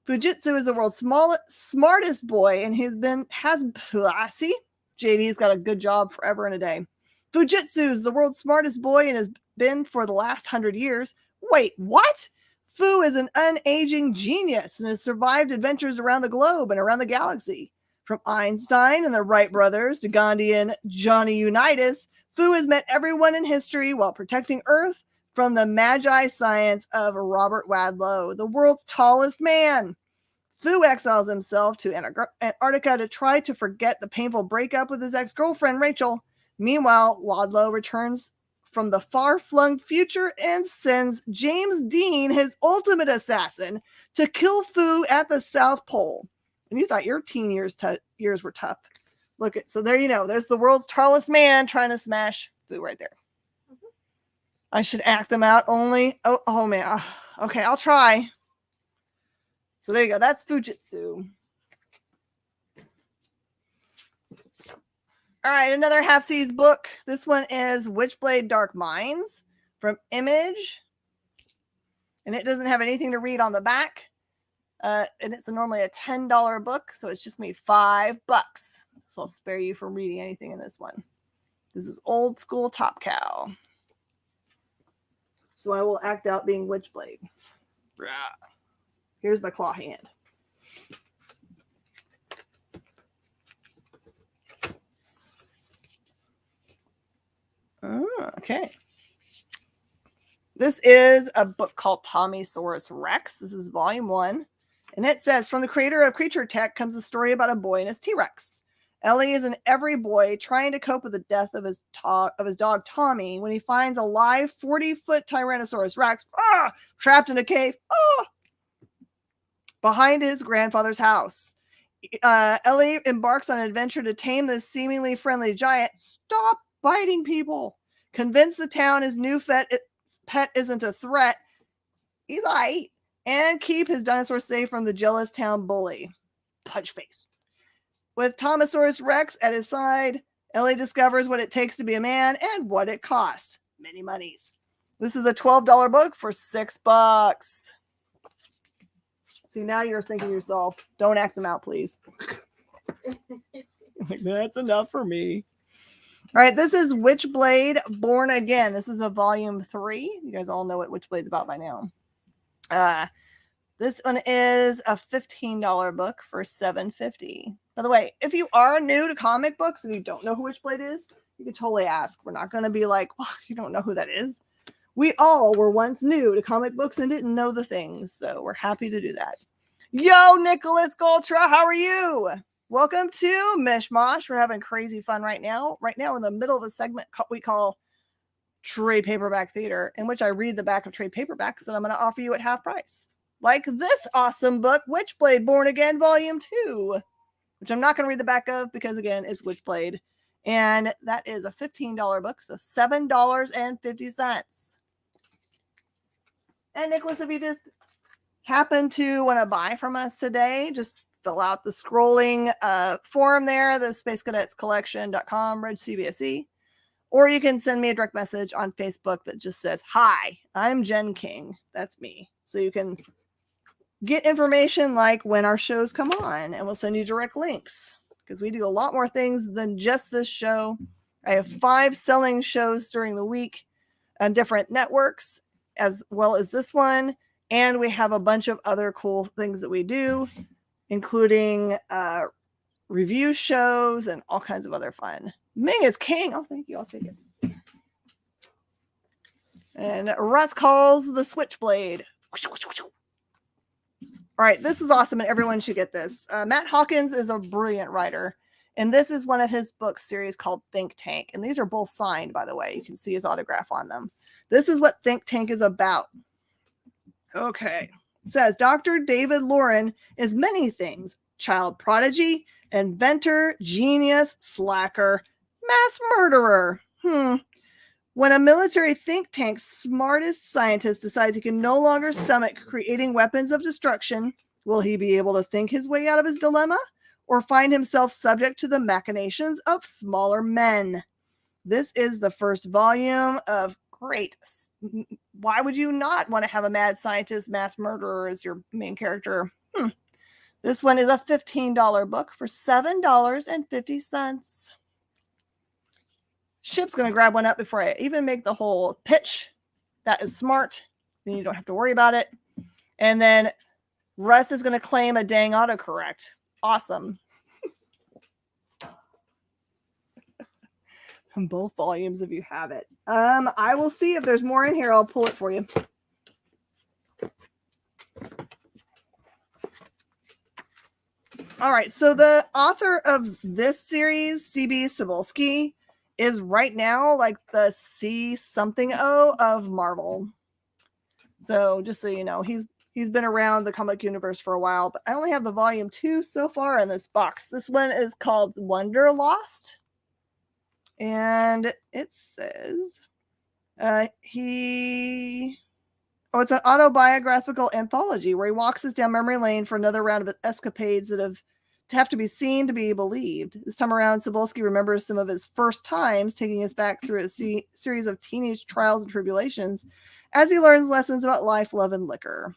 Fujitsu is the world's smartest boy, and see, JD's got a good job forever and a day. Fujitsu is the world's smartest boy and has been for the last 100 years. Wait, what? Fu is an unaging genius and has survived adventures around the globe and around the galaxy. From Einstein and the Wright brothers to Gandhi and Johnny Unitas, Fu has met everyone in history while protecting Earth from the magi science of Robert Wadlow, the world's tallest man. Fu exiles himself to Antarctica to try to forget the painful breakup with his ex-girlfriend, Rachel. Meanwhile, Wadlow returns from the far-flung future and sends James Dean, his ultimate assassin, to kill Fu at the South Pole. And you thought your teen years were tough. Look at, so there you know, there's the world's tallest man trying to smash Fu right there. I should act them out only. Oh man. Okay, I'll try. So there you go. That's Fujitsu. All right, another half-seas book. This one is Witchblade Dark Minds from Image. And it doesn't have anything to read on the back. And it's normally a $10 book, so it's just made $5. So I'll spare you from reading anything in this one. This is old school Top Cow. So I will act out being Witchblade. Here's my claw hand. Okay. This is a book called Tomisaurus Rex. This is volume 1. And it says, from the creator of Creature Tech comes a story about a boy and his T-Rex. Ellie is an every boy trying to cope with the death of his dog Tommy when he finds a live 40-foot Tyrannosaurus Rex trapped in a cave behind his grandfather's house. Ellie embarks on an adventure to tame this seemingly friendly giant. Stop biting people. Convince the town his new pet isn't a threat. He's aight. And keep his dinosaur safe from the jealous town bully. Punch face. With Tomisaurus Rex at his side, Ellie discovers what it takes to be a man and what it costs. Many monies. This is a $12 book for $6. See, now you're thinking to yourself, don't act them out, please. That's enough for me. All right, this is Witchblade Born Again. This is a volume 3. You guys all know what Witchblade's about by now. This one is a $15 book for $7.50. By the way, if you are new to comic books and you don't know who Witchblade is, you can totally ask. We're not going to be like, well, you don't know who that is. We all were once new to comic books and didn't know the things, so we're happy to do that. Yo, Nicholas Goltra, how are you? Welcome to Mish Mosh. We're having crazy fun right now. Right now, in the middle of a segment we call trade paperback theater, in which I read the back of trade paperbacks that I'm going to offer you at half price. Like this awesome book, Witchblade Born Again Volume 2, which I'm not going to read the back of because, again, it's Witchblade. And that is a $15 book, so $7.50. And Nicholas, if you just happen to want to buy from us today, just fill out the scrolling form there, the spacecadetscollection.com, Reg CBSE. Or you can send me a direct message on Facebook that just says, "Hi, I'm Jen King." That's me. So you can get information like when our shows come on, and we'll send you direct links because we do a lot more things than just this show. I have 5 selling shows during the week on different networks, as well as this one. And we have a bunch of other cool things that we do, including review shows and all kinds of other fun. Ming is king. Oh, thank you. I'll take it. And Russ calls the Switchblade. All right, this is awesome, and everyone should get this. Matt Hawkins is a brilliant writer, and this is one of his book series called Think Tank. And these are both signed, by the way. You can see his autograph on them. This is what Think Tank is about. Okay. It says, Dr. David Lauren is many things. Child prodigy, inventor, genius, slacker, mass murderer. When a military think tank's smartest scientist decides he can no longer stomach creating weapons of destruction, will he be able to think his way out of his dilemma or find himself subject to the machinations of smaller men? This is the first volume of great. Why would you not want to have a mad scientist, mass murderer as your main character? This one is a $15 book for $7.50. Ship's going to grab one up before I even make the whole pitch. That is smart. Then you don't have to worry about it. And then Russ is going to claim a dang autocorrect. Awesome. Both volumes if you have it. I will see if there's more in here. I'll pull it for you. All right, so the author of this series, C.B. Cebulski, is right now like the C something O of Marvel. So just so you know, he's been around the comic universe for a while, but I only have the volume 2 so far in this box. This one is called Wonderlost, and it says it's an autobiographical anthology where he walks us down memory lane for another round of escapades that have to be seen to be believed. This time around, Cebulski remembers some of his first times, taking us back through a series of teenage trials and tribulations as he learns lessons about life, love, and liquor.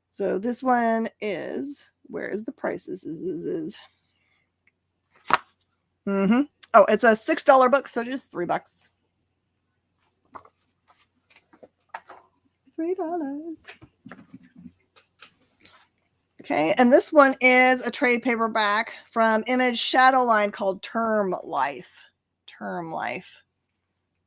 So this one is, where is the prices? Oh, it's a $6 book, so just $3. $3. Okay, and this one is a trade paperback from Image Shadowline called Term Life. Term Life.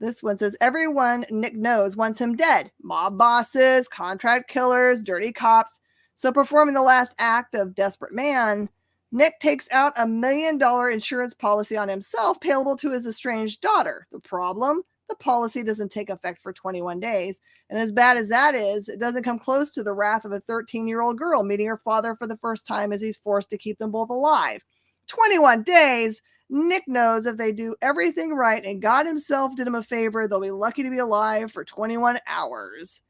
This one says, everyone Nick knows wants him dead. Mob bosses, contract killers, dirty cops. So performing the last act of Desperate Man, Nick takes out $1 million insurance policy on himself payable to his estranged daughter. The problem? The policy doesn't take effect for 21 days. And as bad as that is, it doesn't come close to the wrath of a 13-year-old girl meeting her father for the first time as he's forced to keep them both alive. 21 days? Nick knows if they do everything right and God himself did him a favor, they'll be lucky to be alive for 21 hours.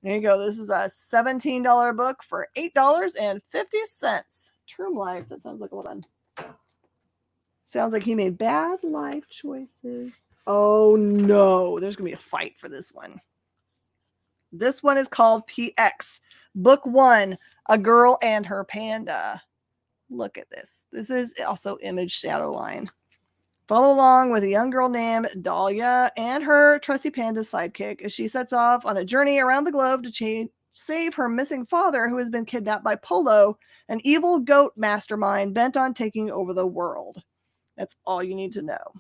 There you go. This is a $17 book for $8.50. Term Life. That sounds like a lot of fun. Sounds like he made bad life choices. Oh no, there's going to be a fight for this one. This one is called PX. Book 1, A Girl and Her Panda. Look at this. This is also Image Shadowline. Follow along with a young girl named Dahlia and her trusty panda sidekick as she sets off on a journey around the globe to save her missing father, who has been kidnapped by Polo, an evil goat mastermind bent on taking over the world. That's all you need to know.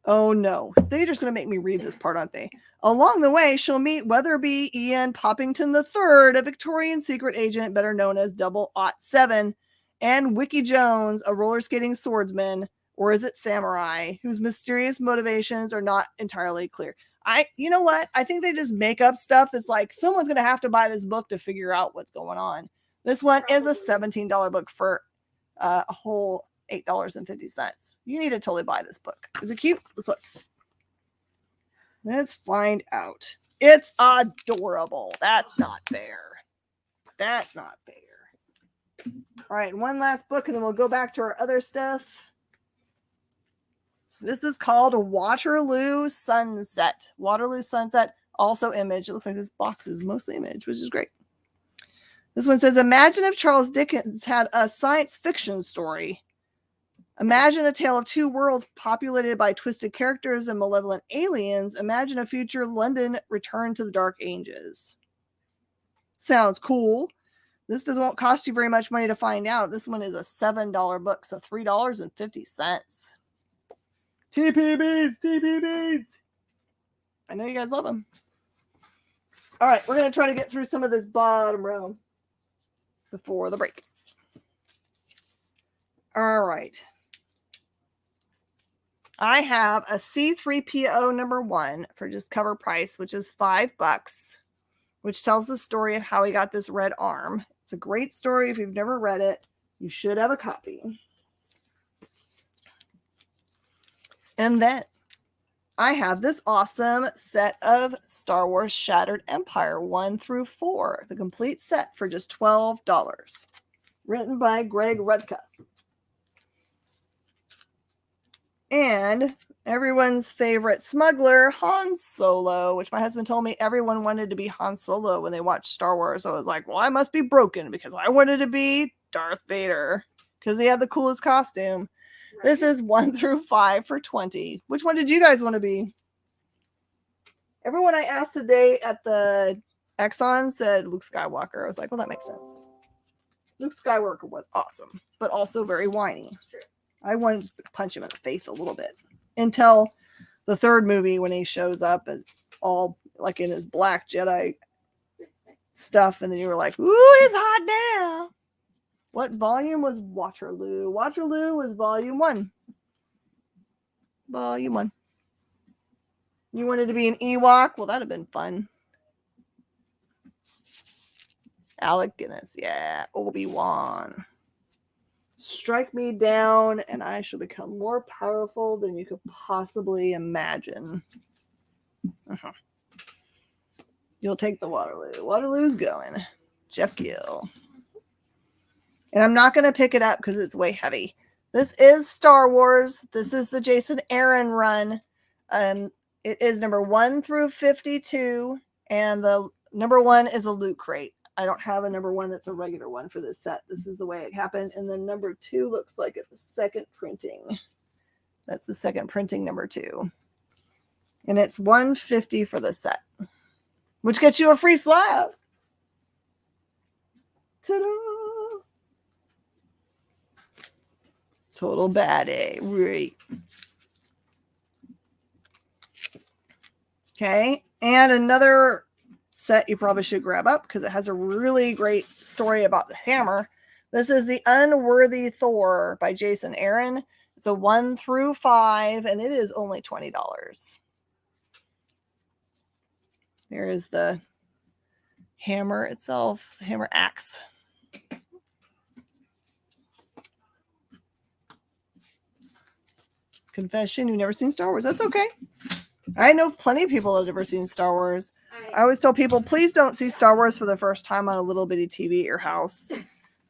Oh no, they're just going to make me read this part, aren't they? Along the way, she'll meet Weatherby Ian Poppington III, a Victorian secret agent better known as 007, and Wiki Jones, a roller skating swordsman, or is it samurai, whose mysterious motivations are not entirely clear. You know what? I think they just make up stuff that's like someone's going to have to buy this book to figure out what's going on. This one is a $17 book for a whole $8.50. You need to totally buy this book. Is it cute? Let's look. Let's find out. It's adorable. That's not fair. That's not fair. All right, one last book, and then we'll go back to our other stuff. This is called Waterloo Sunset. Waterloo Sunset, also Image. It looks like this box is mostly Image, which is great. This one says, imagine if Charles Dickens had a science fiction story. Imagine a tale of two worlds populated by twisted characters and malevolent aliens. Imagine a future London return to the Dark Ages. Sounds cool. This won't cost you very much money to find out. This one is a $7 book, so $3.50. TPBs. I know you guys love them. All right, we're going to try to get through some of this bottom row before the break. All right. I have a C3PO #1 for just cover price, which is $5, which tells the story of how he got this red arm. It's a great story. If you've never read it, you should have a copy. And then I have this awesome set of Star Wars Shattered Empire 1 through 4, the complete set for just $12. Written by Greg Rucka. And everyone's favorite smuggler, Han Solo, which my husband told me everyone wanted to be Han Solo when they watched Star Wars. So I was like, well, I must be broken because I wanted to be Darth Vader because he had the coolest costume. Right. This is 1 through 5 for $20. Which one did you guys want to be? Everyone I asked today at the Exxon said Luke Skywalker. I was like, well, that makes sense. Luke Skywalker was awesome, but also very whiny. I wanted to punch him in the face a little bit until the third movie when he shows up and all like in his black Jedi stuff. And then you were like, ooh, it's hot now. What volume was Waterloo? Waterloo was volume 1. Volume 1. You wanted to be an Ewok? Well, that'd have been fun. Alec Guinness. Yeah. Obi-Wan. Strike me down, and I shall become more powerful than you could possibly imagine. Uh-huh. You'll take the Waterloo. Waterloo's going. Jeff Gill. And I'm not going to pick it up because it's way heavy. This is Star Wars. This is the Jason Aaron run. It is number 1 through 52, and the number 1 is a loot crate. I don't have a number 1 that's a regular one for this set. This is the way it happened. And then number 2 looks like it's the second printing. That's the second printing, number 2. And it's $150 for the set, which gets you a free slab. Ta-da! Total baddie. Right. Okay. And another set you probably should grab up because it has a really great story about the hammer. This is the Unworthy Thor by Jason Aaron. It's a 1 through 5 and it is only $20. There is the hammer itself. It's a hammer axe. Confession, you've never seen Star Wars. That's okay. I know plenty of people that have never seen Star Wars. I always tell people, please don't see Star Wars for the first time on a little bitty TV at your house.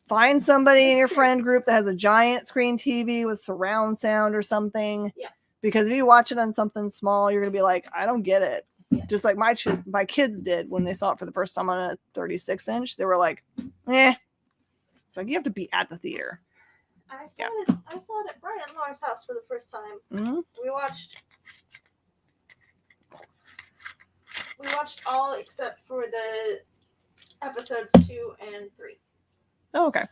Find somebody in your friend group that has a giant screen TV with surround sound or something. Yeah. Because if you watch it on something small, you're going to be like, I don't get it. Yeah. Just like my kids did when they saw it for the first time on a 36-inch. They were like, eh. It's like, you have to be at the theater. I saw it at Brian and Laura's house for the first time. Mm-hmm. We watched all except for the episodes 2 and 3. Oh, okay.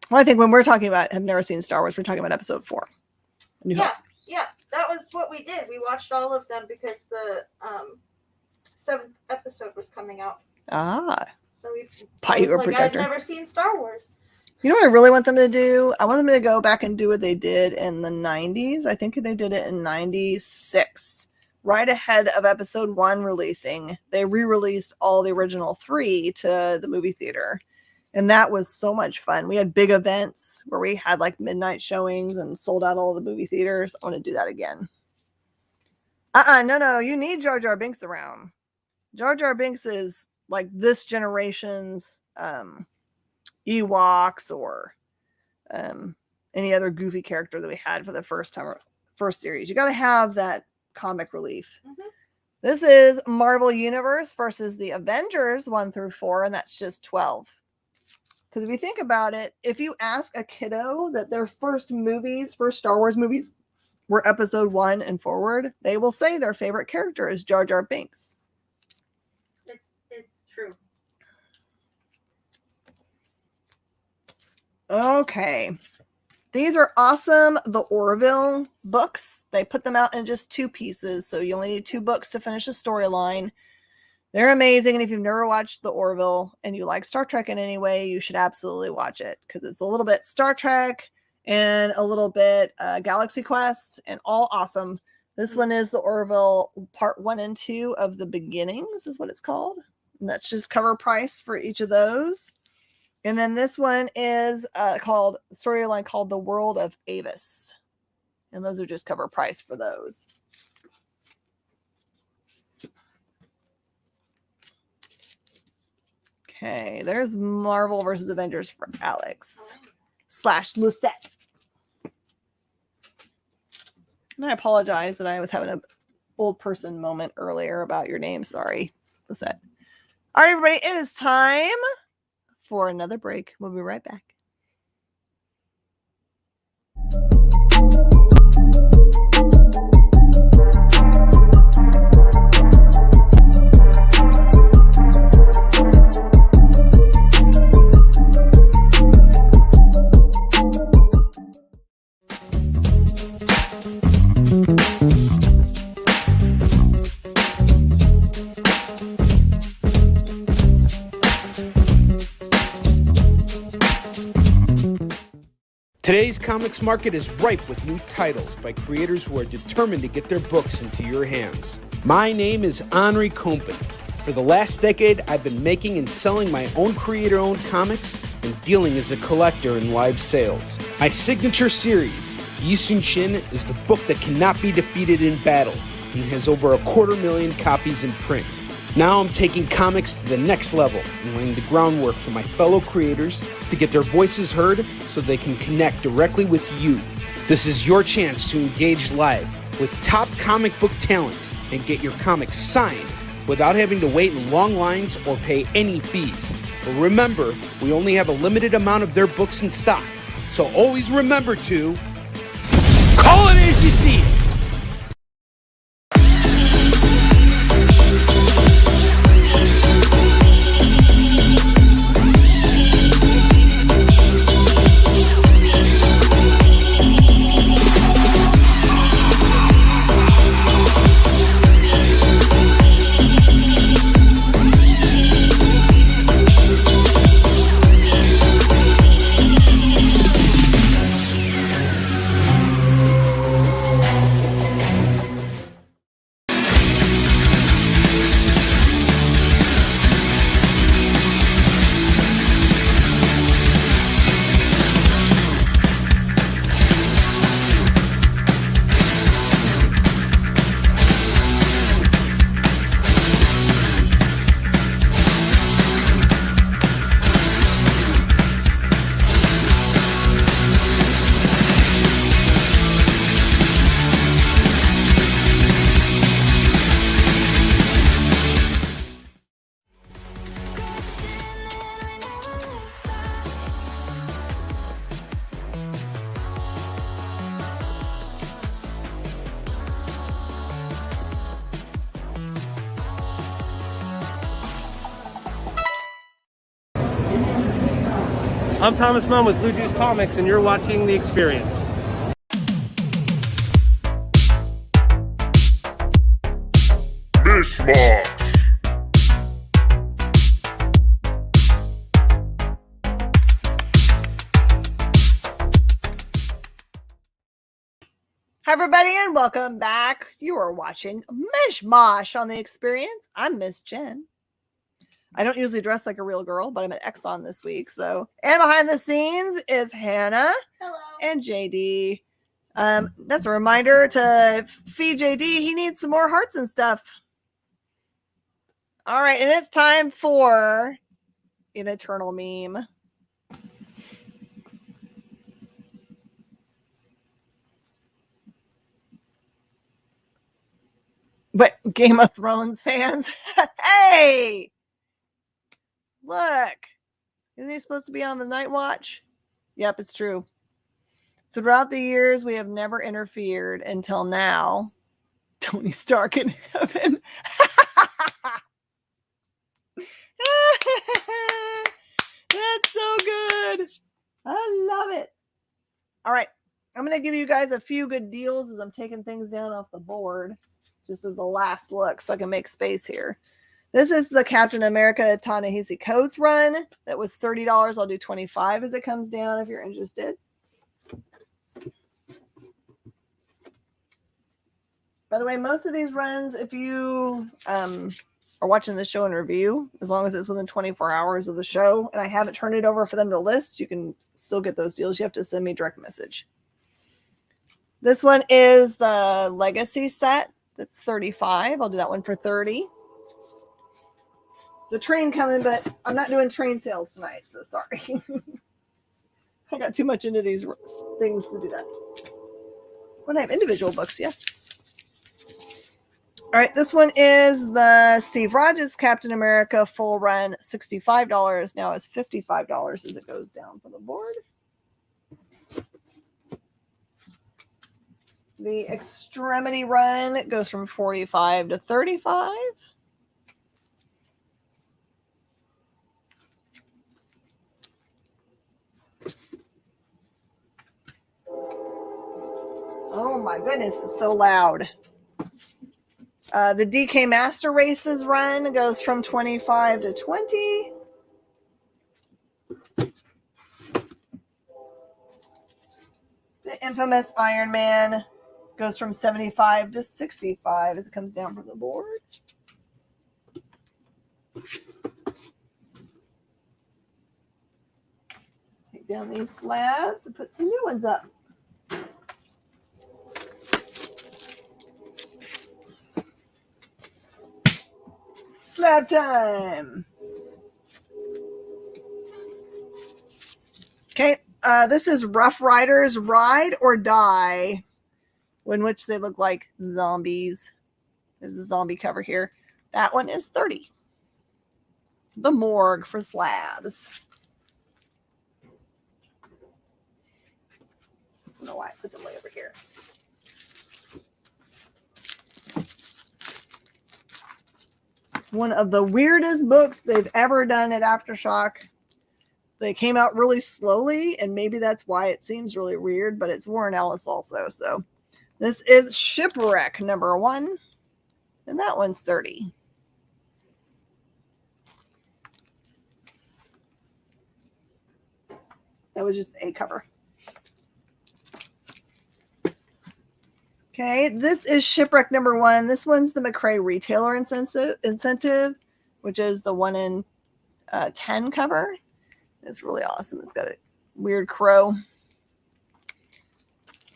Well, I think when we're talking about have never seen Star Wars, we're talking about episode 4. Yeah, that was what we did. We watched all of them because the 7th episode was coming out. Ah. So I've never seen Star Wars. You know what I really want them to do? I want them to go back and do what they did in the 90s. I think they did it in 96. right ahead of episode 1 releasing, they re-released all the original 3 to the movie theater. And that was so much fun. We had big events where we had like midnight showings and sold out all the movie theaters. I want to do that again. No, you need Jar Jar Binks around. Jar Jar Binks is like this generation's Ewoks or any other goofy character that we had for the first series. You got to have that comic relief. This is Marvel Universe versus the Avengers 1 through 4, and that's just 12. Because if you think about it, if you ask a kiddo that their first Star Wars movies were episode 1 and forward, they will say their favorite character is Jar Jar Binks. It's true. Okay. These are awesome. The Orville books. They put them out in just 2 pieces, so you only need 2 books to finish a storyline. They're amazing, and if you've never watched the Orville and you like Star Trek in any way, you should absolutely watch it because it's a little bit Star Trek and a little bit Galaxy Quest and all awesome. This one is the Orville Part 1 and 2 of the Beginnings is what it's called. And that's just cover price for each of those. And then this one is storyline called The World of Avis. And those are just cover price for those. Okay, there's Marvel versus Avengers for Alex / Lucette. And I apologize that I was having an old person moment earlier about your name. Sorry, Lucette. All right, everybody, it is time for another break. We'll be right back. Today's comics market is ripe with new titles by creators who are determined to get their books into your hands. My name is Henry Company. For the last decade, I've been making and selling my own creator-owned comics and dealing as a collector in live sales. My signature series, Yi Sun Shin, is the book that cannot be defeated in battle and has over 250,000 copies in print. Now I'm taking comics to the next level and laying the groundwork for my fellow creators to get their voices heard so they can connect directly with you. This is your chance to engage live with top comic book talent and get your comics signed without having to wait in long lines or pay any fees. But remember, we only have a limited amount of their books in stock, so always remember to call it as you see it. I'm Thomas Munn with Blue Juice Comics, and you're watching The Experience. Mish Mosh. Hi, everybody, and welcome back. You are watching Mish Mosh on the Experience. I'm Miss Jen. I don't usually dress like a real girl, but I'm at Exxon this week. So, and behind the scenes is Hannah. Hello. And JD. That's a reminder to feed JD. He needs some more hearts and stuff. All right, and it's time for an eternal meme. But Game of Thrones fans, hey, look, isn't he supposed to be on the Night Watch? Yep, it's true. Throughout the years, we have never interfered until now. Tony Stark in heaven. That's so good. I love it. All right. I'm going to give you guys a few good deals as I'm taking things down off the board, just as a last look so I can make space here. This is the Captain America Ta-Nehisi Coates run. That was $30. I'll do $25 as it comes down if you're interested. By the way, most of these runs, if you are watching the show in review, as long as it's within 24 hours of the show, and I haven't turned it over for them to list, you can still get those deals. You have to send me a direct message. This one is the Legacy set. That's $35. I'll do that one for $30. It's a train coming, but I'm not doing train sales tonight, so sorry. I got too much into these things to do that. When I have individual books, yes. All right, this one is the Steve Rogers Captain America full run, $65. Now it's $55 as it goes down for the board. The Extremity run goes from $45 to $35. Oh my goodness, it's so loud. The DK Master Races run goes from $25 to $20. The infamous Iron Man goes from $75 to $65 as it comes down from the board. Take down these slabs and put some new ones up. Slab time. Okay, this is Rough Riders Ride or Die, in which they look like zombies. There's a zombie cover here. That one is $30. The Morgue for slabs. I don't know why I put them way over here. One of the weirdest books they've ever done at Aftershock. They came out really slowly, and maybe that's why it seems really weird, but it's Warren Ellis also. So this is Shipwreck #1, and that one's $30. That was just a cover. Okay, this is Shipwreck #1. This one's the McRae Retailer Incentive, which is the 1 in 10 cover. It's really awesome. It's got a weird crow.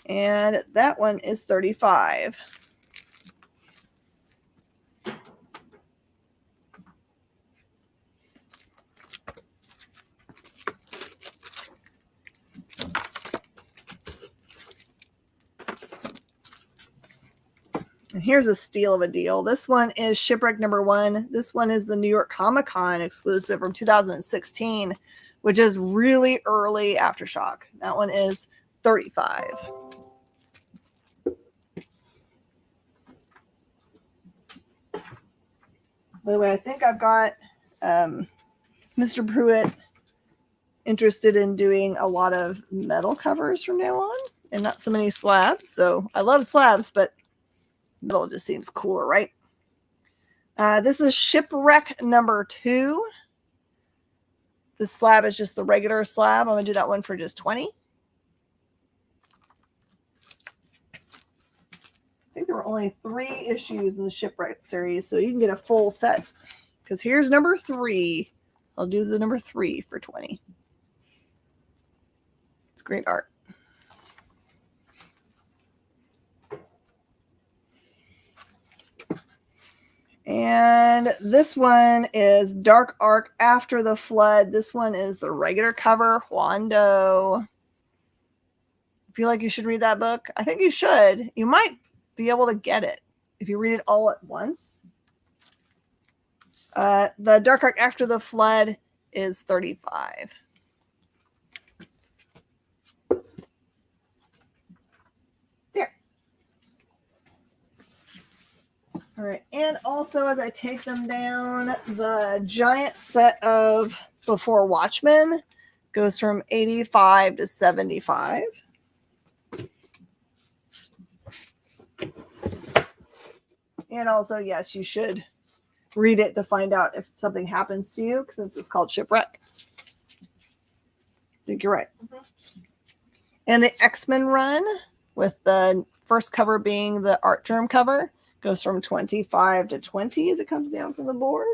And that one is $35. And here's a steal of a deal. This one is Shipwreck #1. This one is the New York Comic Con exclusive from 2016, which is really early Aftershock. That one is $35. By the way, I think I've got Mr. Pruitt interested in doing a lot of metal covers from now on and not so many slabs. So I love slabs, but metal just seems cooler, right? This is Shipwreck #2. The slab is just the regular slab. I'm going to do that one for just $20. there were only 3 issues in the Shipwreck series, so you can get a full set. Because here's number 3. I'll do the number 3 for 20. It's great art. And this one is Dark Ark After the Flood. This one is the regular cover, Huando. Feel like you should read that book? I think you should. You might be able to get it if you read it all at once. The Dark Ark After the Flood is $35. There. All right. And also, as I take them down, the giant set of Before Watchmen goes from $85 to $75. And also, yes, you should read it to find out if something happens to you, since it's called Shipwreck. I think you're right. Mm-hmm. And the X-Men run, with the first cover being the Art Germ cover, goes from 25 to 20 as it comes down from the board.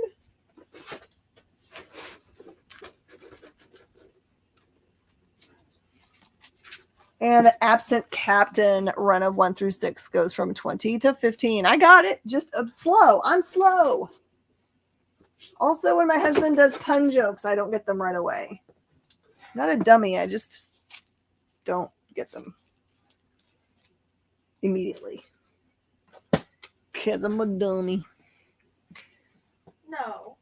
And the Absent Captain run of 1 through 6 goes from 20 to 15. I got it. Just slow. I'm slow. Also, when my husband does pun jokes, I don't get them right away. Not a dummy. I just don't get them immediately. Because I'm a dummy. No.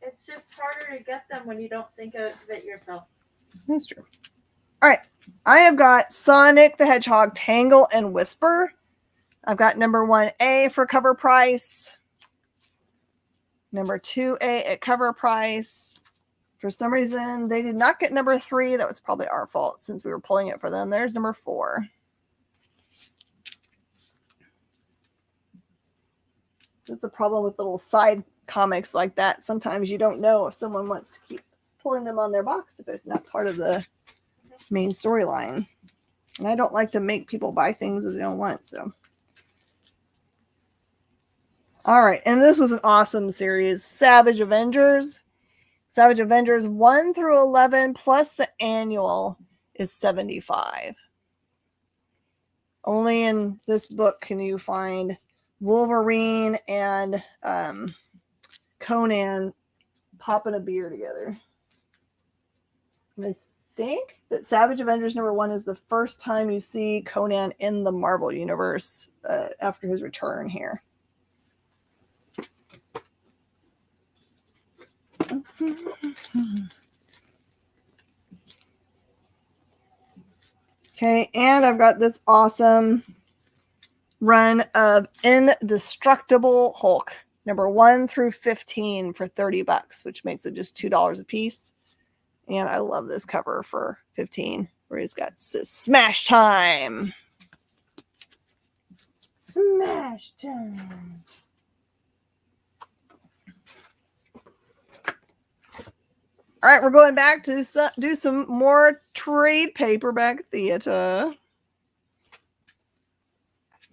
It's just harder to get them when you don't think of it yourself. That's true. All right. I have got Sonic the Hedgehog, Tangle, and Whisper. I've got number 1A for cover price. Number 2A at cover price. For some reason, they did not get number 3. That was probably our fault since we were pulling it for them. There's number 4. That's the problem with little side comics like that. Sometimes you don't know if someone wants to keep pulling them on their box if it's not part of the main storyline. And I don't like to make people buy things that they don't want, so. All right, and this was an awesome series. Savage Avengers. Savage Avengers 1 through 11 plus the annual is $75. Only in this book can you find Wolverine and Conan popping a beer together. And I think that Savage Avengers number 1 is the first time you see Conan in the Marvel Universe after his return here. Okay, and I've got this awesome run of Indestructible Hulk, number 1 through 15 for $30, which makes it just $2 a piece. And I love this cover for 15, where he's got Smash Time. Smash Time. All right, we're going back to do some more trade paperback theater.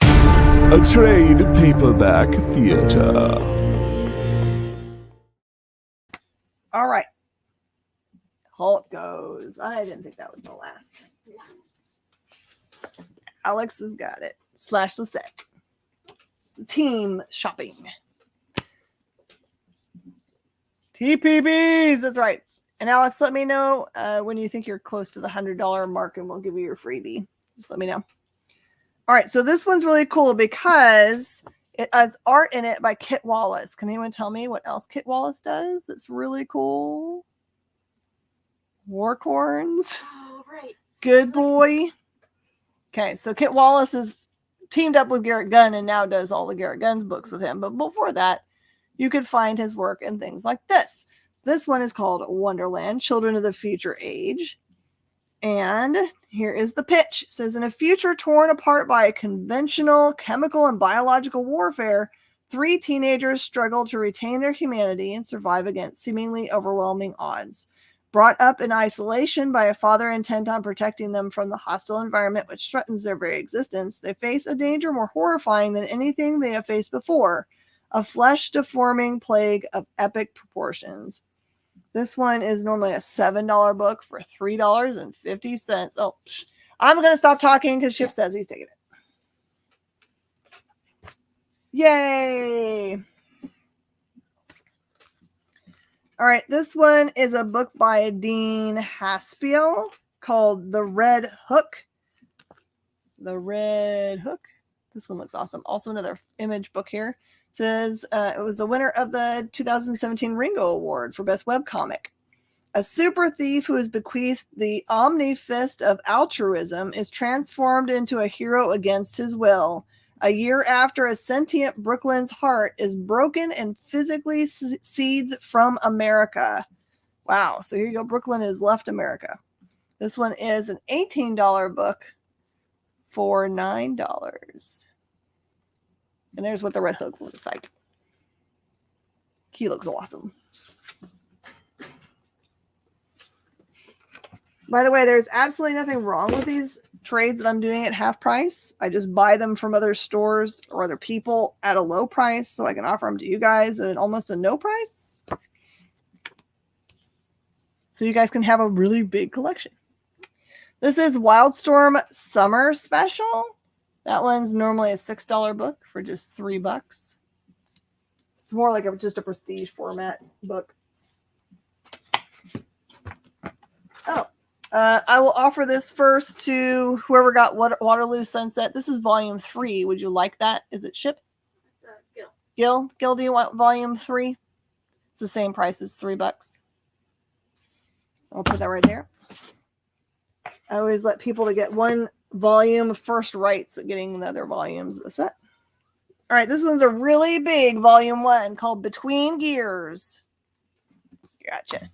A trade paperback theater. All right. Hulk goes. I didn't think that was the last. Alex has got it. Slash the set. Team shopping. TPBs. That's right. And Alex, let me know when you think you're close to the $100 mark and we'll give you your freebie. Just let me know. All right. So this one's really cool because it has art in it by Kit Wallace. Can anyone tell me what else Kit Wallace does that's really cool? Warcorns. Oh, right. Good boy. Okay. So Kit Wallace is teamed up with Garrett Gunn and now does all the Garrett Gunn's books with him. But before that, you could find his work in things like this. This one is called Wonderland, Children of the Future Age. And here is the pitch. It says, in a future torn apart by conventional chemical and biological warfare, 3 teenagers struggle to retain their humanity and survive against seemingly overwhelming odds. Brought up in isolation by a father intent on protecting them from the hostile environment which threatens their very existence, they face a danger more horrifying than anything they have faced before, a flesh-deforming plague of epic proportions. This one is normally a $7 book for $3.50. Oh, I'm going to stop talking because Chip says he's taking it. Yay! All right, this one is a book by Dean Haspiel called The Red Hook. The Red Hook. This one looks awesome. Also another image book here. It says it was the winner of the 2017 Ringo Award for Best Webcomic. A super thief who is bequeathed the omni fist of altruism is transformed into a hero against his will. A year after a sentient Brooklyn's heart is broken and physically secedes from America. Wow. So here you go. Brooklyn has left America. This one is an $18 book for $9. And there's what the Red Hook looks like. He looks awesome. By the way, there's absolutely nothing wrong with these trades that I'm doing at half price. I just buy them from other stores or other people at a low price so I can offer them to you guys at almost a no price. So you guys can have a really big collection. This is Wildstorm Summer Special. That one's normally a $6 book for just $3. It's more like just a prestige format book. Oh. I will offer this first to whoever got Waterloo Sunset. This is volume 3. Would you like that? Is it shipped? Gil? Gil, do you want volume 3? It's the same price as $3. I'll put that right there. I always let people to get one volume first rights at getting the other volumes of a set. All right, this one's a really big volume 1 called Between Gears. Gotcha.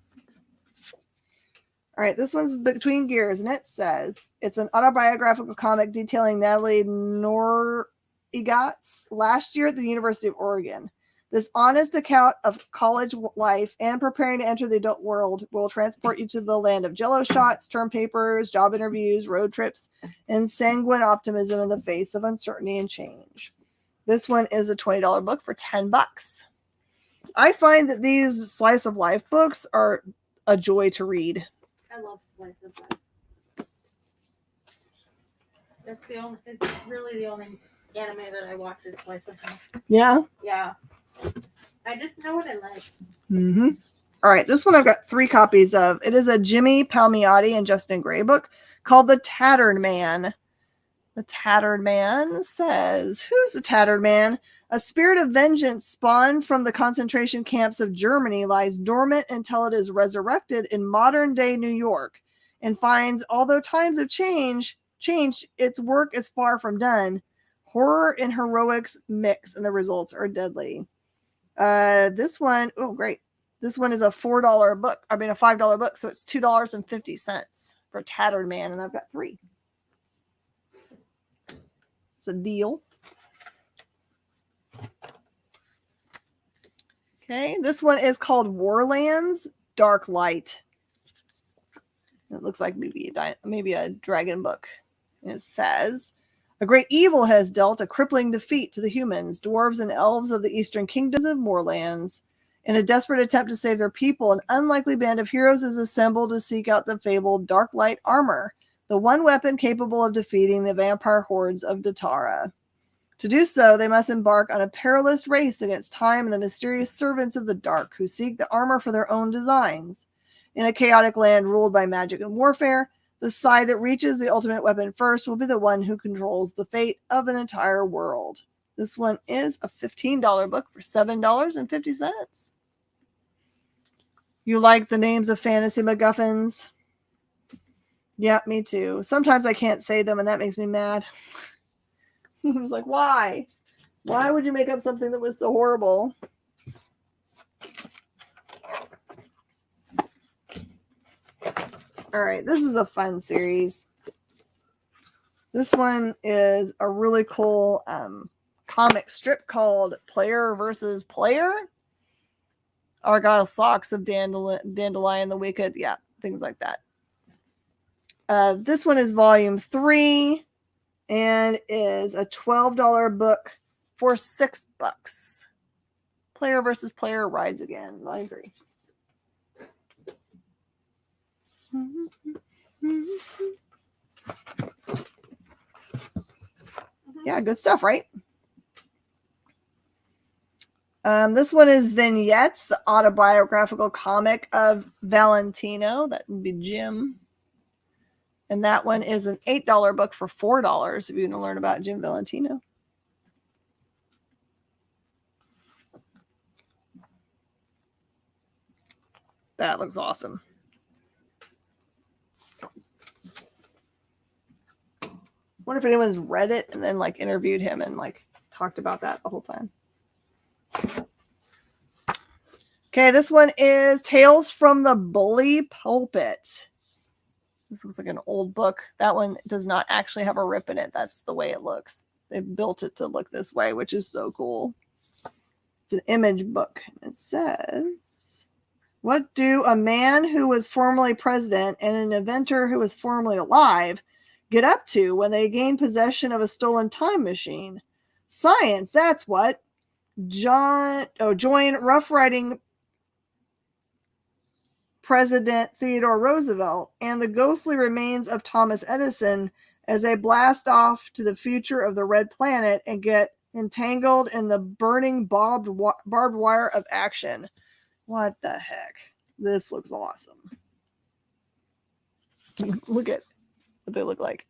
All right, this one's Between Gears, and it says it's an autobiographical comic detailing Natalie Norigot's last year at the University of Oregon. This honest account of college life and preparing to enter the adult world will transport you to the land of jello shots, term papers, job interviews, road trips, and sanguine optimism in the face of uncertainty and change. This one is a $20 book for $10. I find that these slice of life books are a joy to read. I love slice of life. It's really the only anime that I watch is slice of life. Yeah? Yeah. I just know what I like. Mm-hmm. All right, this one I've got 3 copies of. It is a Jimmy Palmiotti and Justin Gray book called The Tattered Man. The Tattered Man says, who's the Tattered Man? A spirit of vengeance spawned from the concentration camps of Germany lies dormant until it is resurrected in modern-day New York and finds, although times have changed, its work is far from done. Horror and heroics mix, and the results are deadly. This one, oh, great. This one is a $4 book. I mean, a $5 book, so it's $2.50 for Tattered Man, and I've got 3. It's a deal. Okay, this one is called Warlands Dark Light. It looks like maybe a dragon book. It says, a great evil has dealt a crippling defeat to the humans, dwarves, and elves of the eastern kingdoms of Moorlands. In a desperate attempt to save their people, an unlikely band of heroes is assembled to seek out the fabled Dark Light armor, the one weapon capable of defeating the vampire hordes of Datara. To do so, they must embark on a perilous race against time and the mysterious servants of the dark who seek the armor for their own designs. In a chaotic land ruled by magic and warfare, the side that reaches the ultimate weapon first will be the one who controls the fate of an entire world. This one is a $15 book for $7.50. You like the names of fantasy MacGuffins? Yeah, me too. Sometimes I can't say them, and that makes me mad. I was like, why? Why would you make up something that was so horrible? All right, this is a fun series. This one is a really cool comic strip called Player versus Player. Argyle Socks of Dandelion the Wicked. Yeah, things like that. This one is volume 3 and is a $12 book for $6. Player versus Player Rides Again, volume 3. Yeah, good stuff, right? This one is Vignettes, the autobiographical comic of Valentino. That would be Jim. And that one is an $8 book for $4 if you want to learn about Jim Valentino. That looks awesome. Wonder if anyone's read it and then like interviewed him and like talked about that the whole time. Okay, this one is Tales from the Bully Pulpit. This looks like an old book. That one does not actually have a rip in it. That's the way it looks. They built it to look this way, which is so cool. It's an image book. It says, what do a man who was formerly president and an inventor who was formerly alive get up to when they gain possession of a stolen time machine? Science, that's what. Join Rough Riding President Theodore Roosevelt and the ghostly remains of Thomas Edison as they blast off to the future of the Red Planet and get entangled in the burning barbed wire of action. What the heck? This looks awesome. Look at what they look like.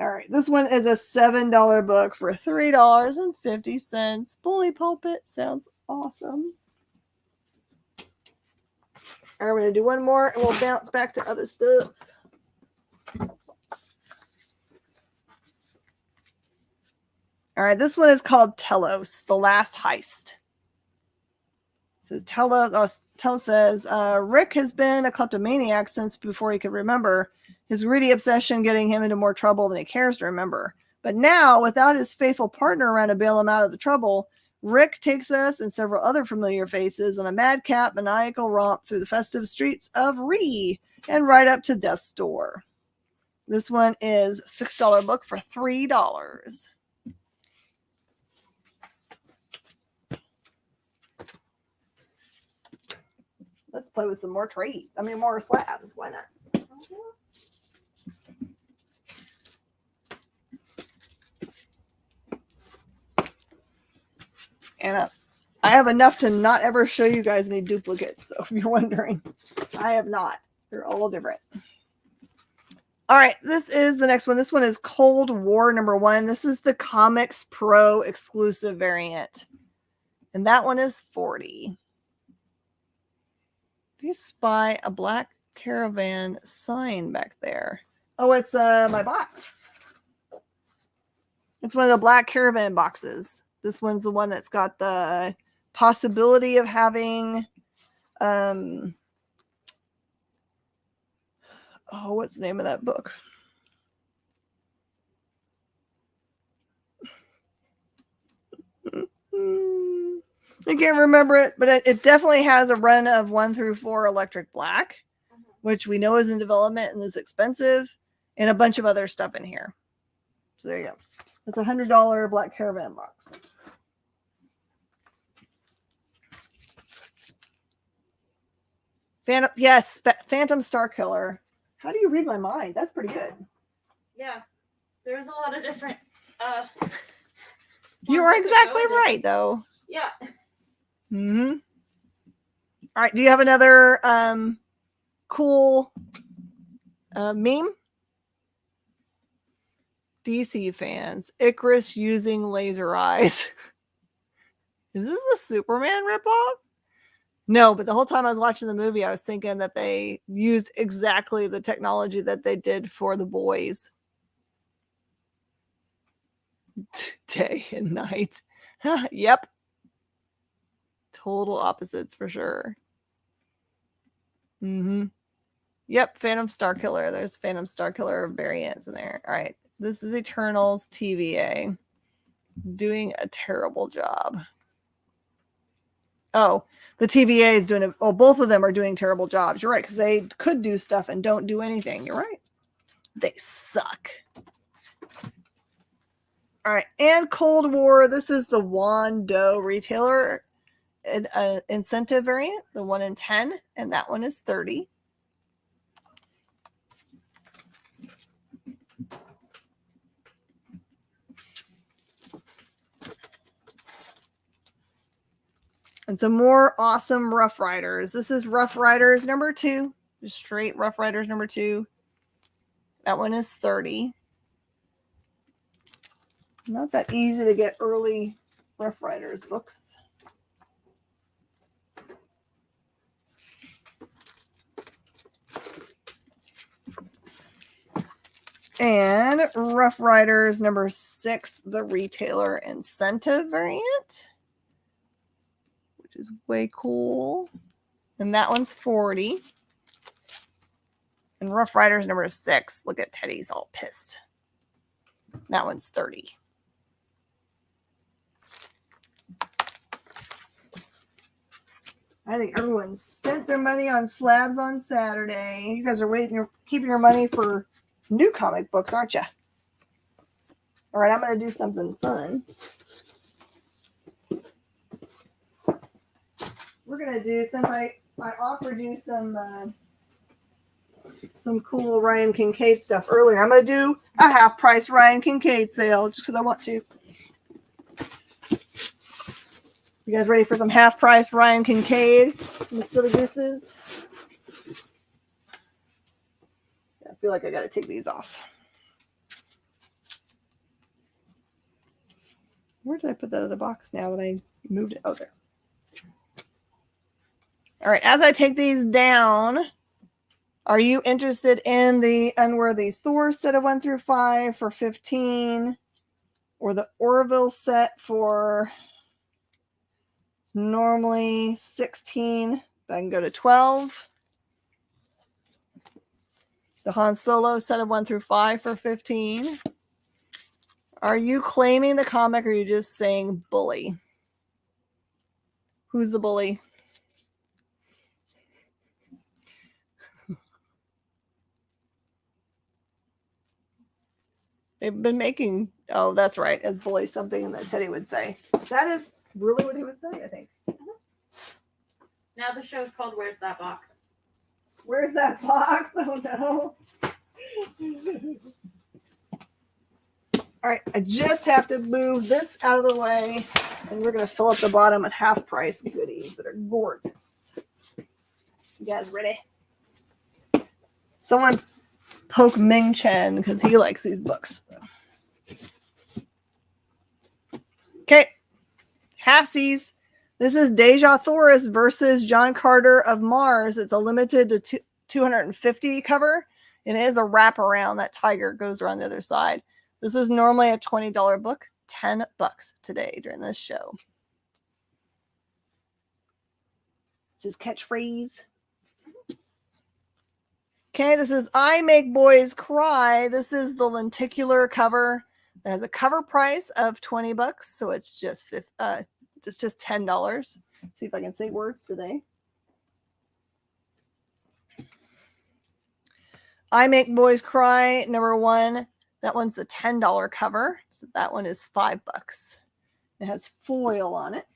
All right, this one is a $7 book for $3.50. Bully Pulpit sounds awesome. All right, we're going to do one more and we'll bounce back to other stuff. All right, this one is called Telos, The Last Heist. It says Telos says, Rick has been a kleptomaniac since before he could remember, his greedy obsession getting him into more trouble than he cares to remember. But now, without his faithful partner around to bail him out of the trouble, Rick takes us and several other familiar faces on a madcap, maniacal romp through the festive streets of Ree and right up to death's door. This one is a $6 book for $3. Let's play with some more more slabs. Why not? And I have enough to not ever show you guys any duplicates. So if you're wondering, I have not. They're all different. All right, this is the next one. This one is Cold War #1. This is the Comics Pro exclusive variant. And that one is $40. Do you spy a black caravan sign back there? Oh, it's my box. It's one of the black caravan boxes. This one's the one that's got the possibility of having what's the name of that book? I can't remember it, but it definitely has a run of 1 through 4 Electric Black, which we know is in development and is expensive, and a bunch of other stuff in here. So there you go. It's a $100 black caravan box. Phantom Star Killer. How do you read my mind? That's pretty good. Yeah, there's a lot of different. You are exactly right, though. Yeah. Mm-hmm. All right. Do you have another cool meme? DC fans, Icarus using laser eyes. Is this a Superman ripoff? No, but the whole time I was watching the movie, I was thinking that they used exactly the technology that they did for The Boys. Day and night. Yep. Total opposites for sure. Mm-hmm. Yep, Phantom Star Killer. There's Phantom Star Killer variants in there. All right. This is Eternals TVA. Doing a terrible job. Oh, the TVA is doing it. Oh, both of them are doing terrible jobs. You're right, because they could do stuff and don't do anything. You're right. They suck. All right. And Cold War. This is the Wando retailer incentive variant, the 1 in 10. And that one is 30. And some more awesome Rough Riders. This is Rough Riders number 2. Just straight Rough Riders number 2. That one is 30. Not that easy to get early Rough Riders books. And Rough Riders number 6, the retailer incentive variant, which is way cool. And that one's 40. And Rough Riders number 6, look at Teddy's all pissed. That one's 30. I think everyone spent their money on slabs on Saturday. You guys are keeping your money for new comic books, aren't you? All right, I'm going to do something fun. We're going to do, since I offered you some cool Ryan Kincaid stuff earlier, I'm going to do a half-price Ryan Kincaid sale just because I want to. You guys ready for some half-price Ryan Kincaid and the Silly Gooses? I feel like I got to take these off. Where did I put that other box now that I moved it? Oh, there. All right, as I take these down, are you interested in the Unworthy Thor set of 1 through 5 for $15? Or the Orville set for normally $16, but I can go to $12. The Han Solo set of 1 through 5 for $15. Are you claiming the comic or are you just saying bully? Who's the bully? They've been making, oh, that's right, as bully something that Teddy would say. That is really what he would say, I think. Now the show's called Where's That Box? Where's that box? Oh no. All right, I just have to move this out of the way and we're going to fill up the bottom with half-price goodies that are gorgeous. You guys ready? Someone poke Ming Chen because he likes these books. Okay, halfsies. This is Deja Thoris versus John Carter of Mars. It's a limited to 250 cover. It is a wraparound. That tiger goes around the other side. This is normally a $20 book. $10 today during this show. It's his catchphrase. Okay, this is I Make Boys Cry. This is the lenticular cover. It has a cover price of $20, so it's just $10. See if I can say words today. I Make Boys Cry, number 1. That one's the $10 cover. So that one is $5. It has foil on it.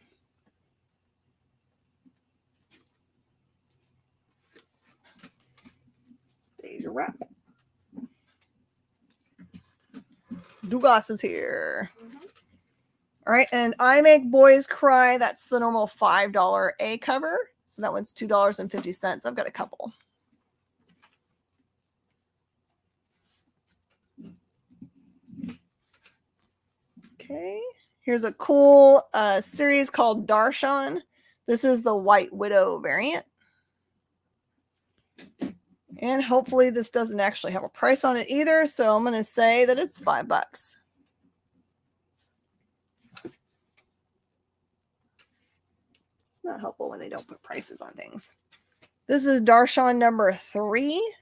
There's your wrap. Dugas is here. All right, and I Make Boys Cry. That's the normal $5 A cover. So that one's $2.50. I've got a couple. Okay, here's a cool series called Darshan. This is the White Widow variant. And hopefully this doesn't actually have a price on it either. So I'm going to say that it's $5. It's not helpful when they don't put prices on things. This is Darshan number 3. It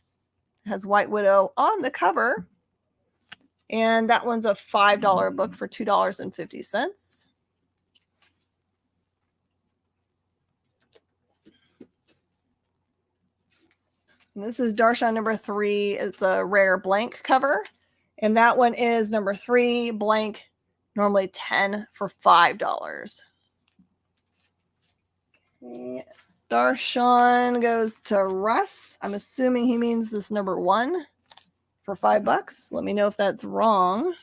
has White Widow on the cover. And that one's a $5 book for $2.50. And this is Darshan number 3. It's a rare blank cover. And that one is number 3 blank, normally 10 for $5. Okay. Darshan goes to Russ. I'm assuming he means this number 1 for $5. Let me know if that's wrong.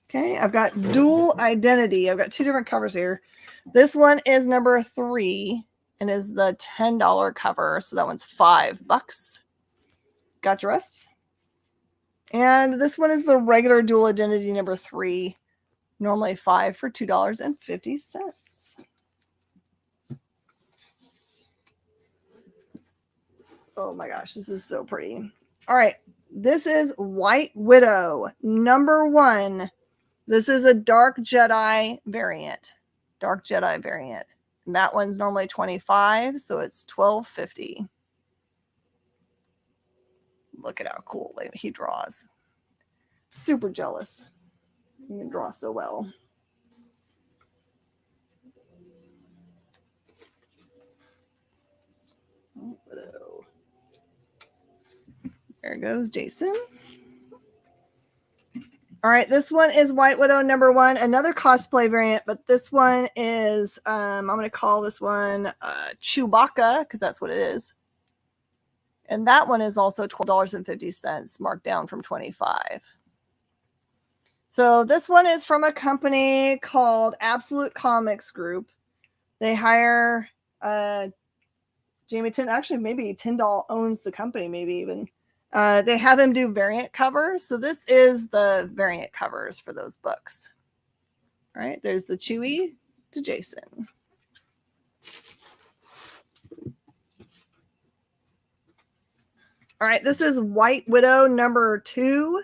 Okay, I've got Dual Identity. I've got 2 different covers here. This one is number 3 and is the $10 cover. So that one's $5. Gotcha, Russ. And this one is the regular Dual Identity number 3. Normally $5 for $2.50. Oh my gosh, this is so pretty. All right, this is White Widow number 1. This is a Dark Jedi variant. Dark Jedi variant. And that one's normally $25, so it's $12.50. Look at how cool he draws. Super jealous. You can draw so well. There goes Jason. All right, this one is White Widow number 1, another cosplay variant, but this one is, I'm going to call this one Chewbacca, because that's what it is. And that one is also $12.50, marked down from $25. So this one is from a company called Absolute Comics Group. They hire Jamie Tindall. Actually, maybe Tyndall owns the company, maybe even. They have him do variant covers. So this is the variant covers for those books. All right, there's the Chewie to Jason. All right, this is White Widow number 2.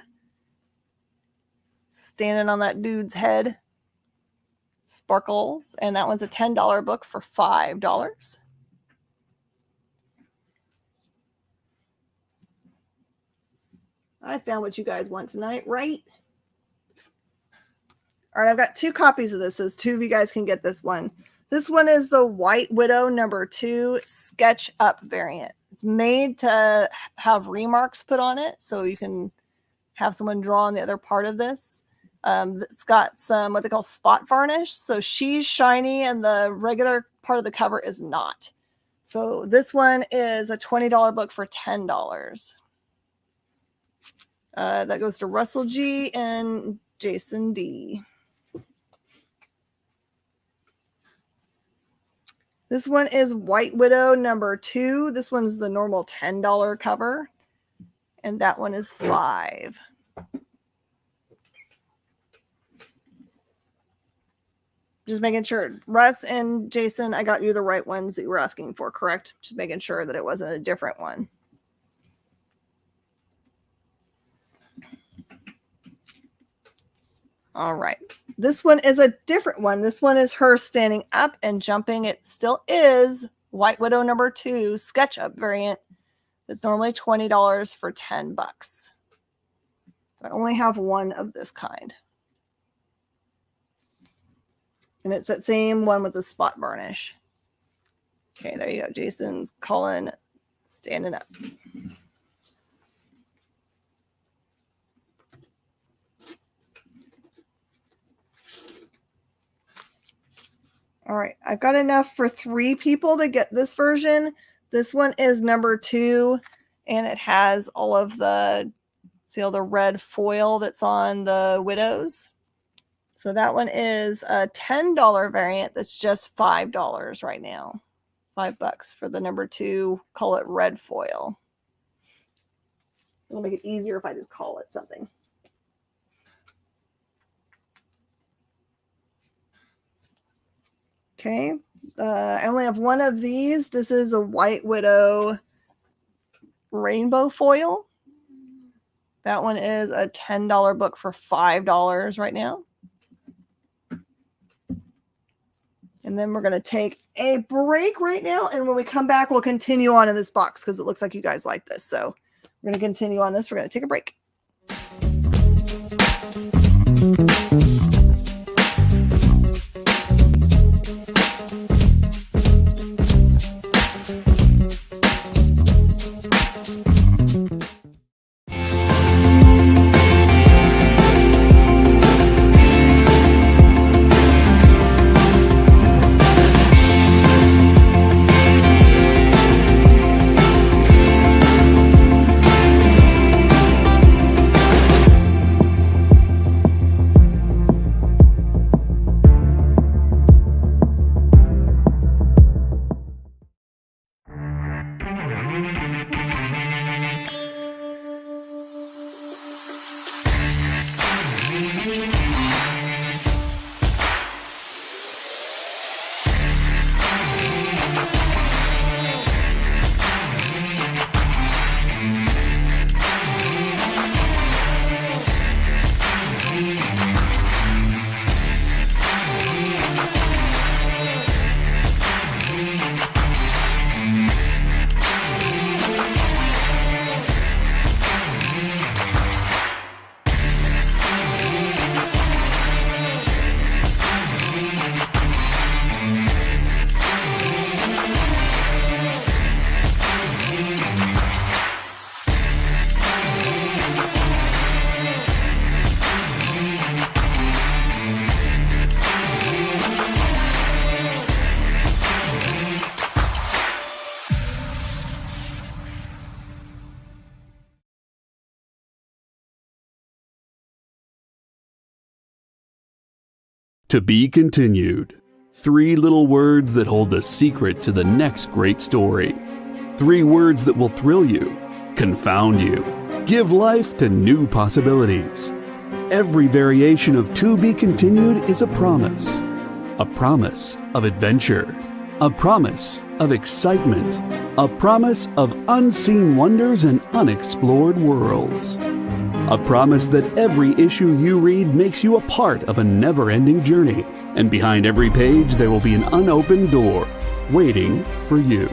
Standing on that dude's head. Sparkles. And that one's a $10 book for $5. I found what you guys want tonight, right? All right, I've got 2 copies of this, so 2 of you guys can get this one. This one is the White Widow number 2 Sketch Up variant. It's made to have remarks put on it, so you can have someone draw on the other part of this. It's got some what they call spot varnish, so she's shiny and the regular part of the cover is not. So this one is a $20 book for $10. That goes to Russell G and Jason D. This one is White Widow number 2. This one's the normal $10 cover. And that one is $5. Just making sure. Russ and Jason, I got you the right ones that you were asking for, correct? Just making sure that it wasn't a different one. All right. This one is a different one. This one is her standing up and jumping. It still is White Widow number 2 Sketch Up variant. It's normally $20 for $10. So I only have one of this kind. And it's that same one with the spot varnish. Okay, there you go. Jason's calling standing up. All right, I've got enough for 3 people to get this version. This one is number 2, and it has all of the, see all the red foil that's on the Widows. So that one is a $10 variant that's just $5 right now. $5 for the number 2, call it red foil. It'll make it easier if I just call it something. Okay, I only have one of these. This is a White Widow rainbow foil. That one is a $10 book for $5 right now. And then we're going to take a break right now. And when we come back, we'll continue on in this box because it looks like you guys like this. So we're going to continue on this. We're going to take a break. To be continued. 3 little words that hold the secret to the next great story. 3 words that will thrill you, confound you, give life to new possibilities. Every variation of To Be Continued is a promise of adventure, a promise of excitement, a promise of unseen wonders and unexplored worlds. A promise that every issue you read makes you a part of a never-ending journey. And behind every page, there will be an unopened door waiting for you.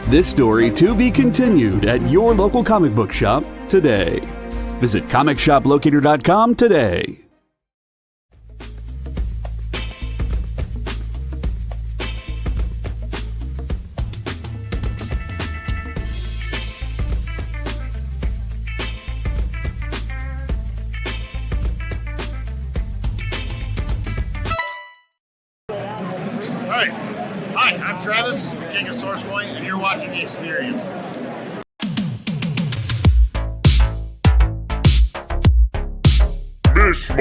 This story to be continued at your local comic book shop today. Visit comicshoplocator.com today. Hi, I'm Travis, King of Source Point, and you're watching The Experience. Mish Mosh.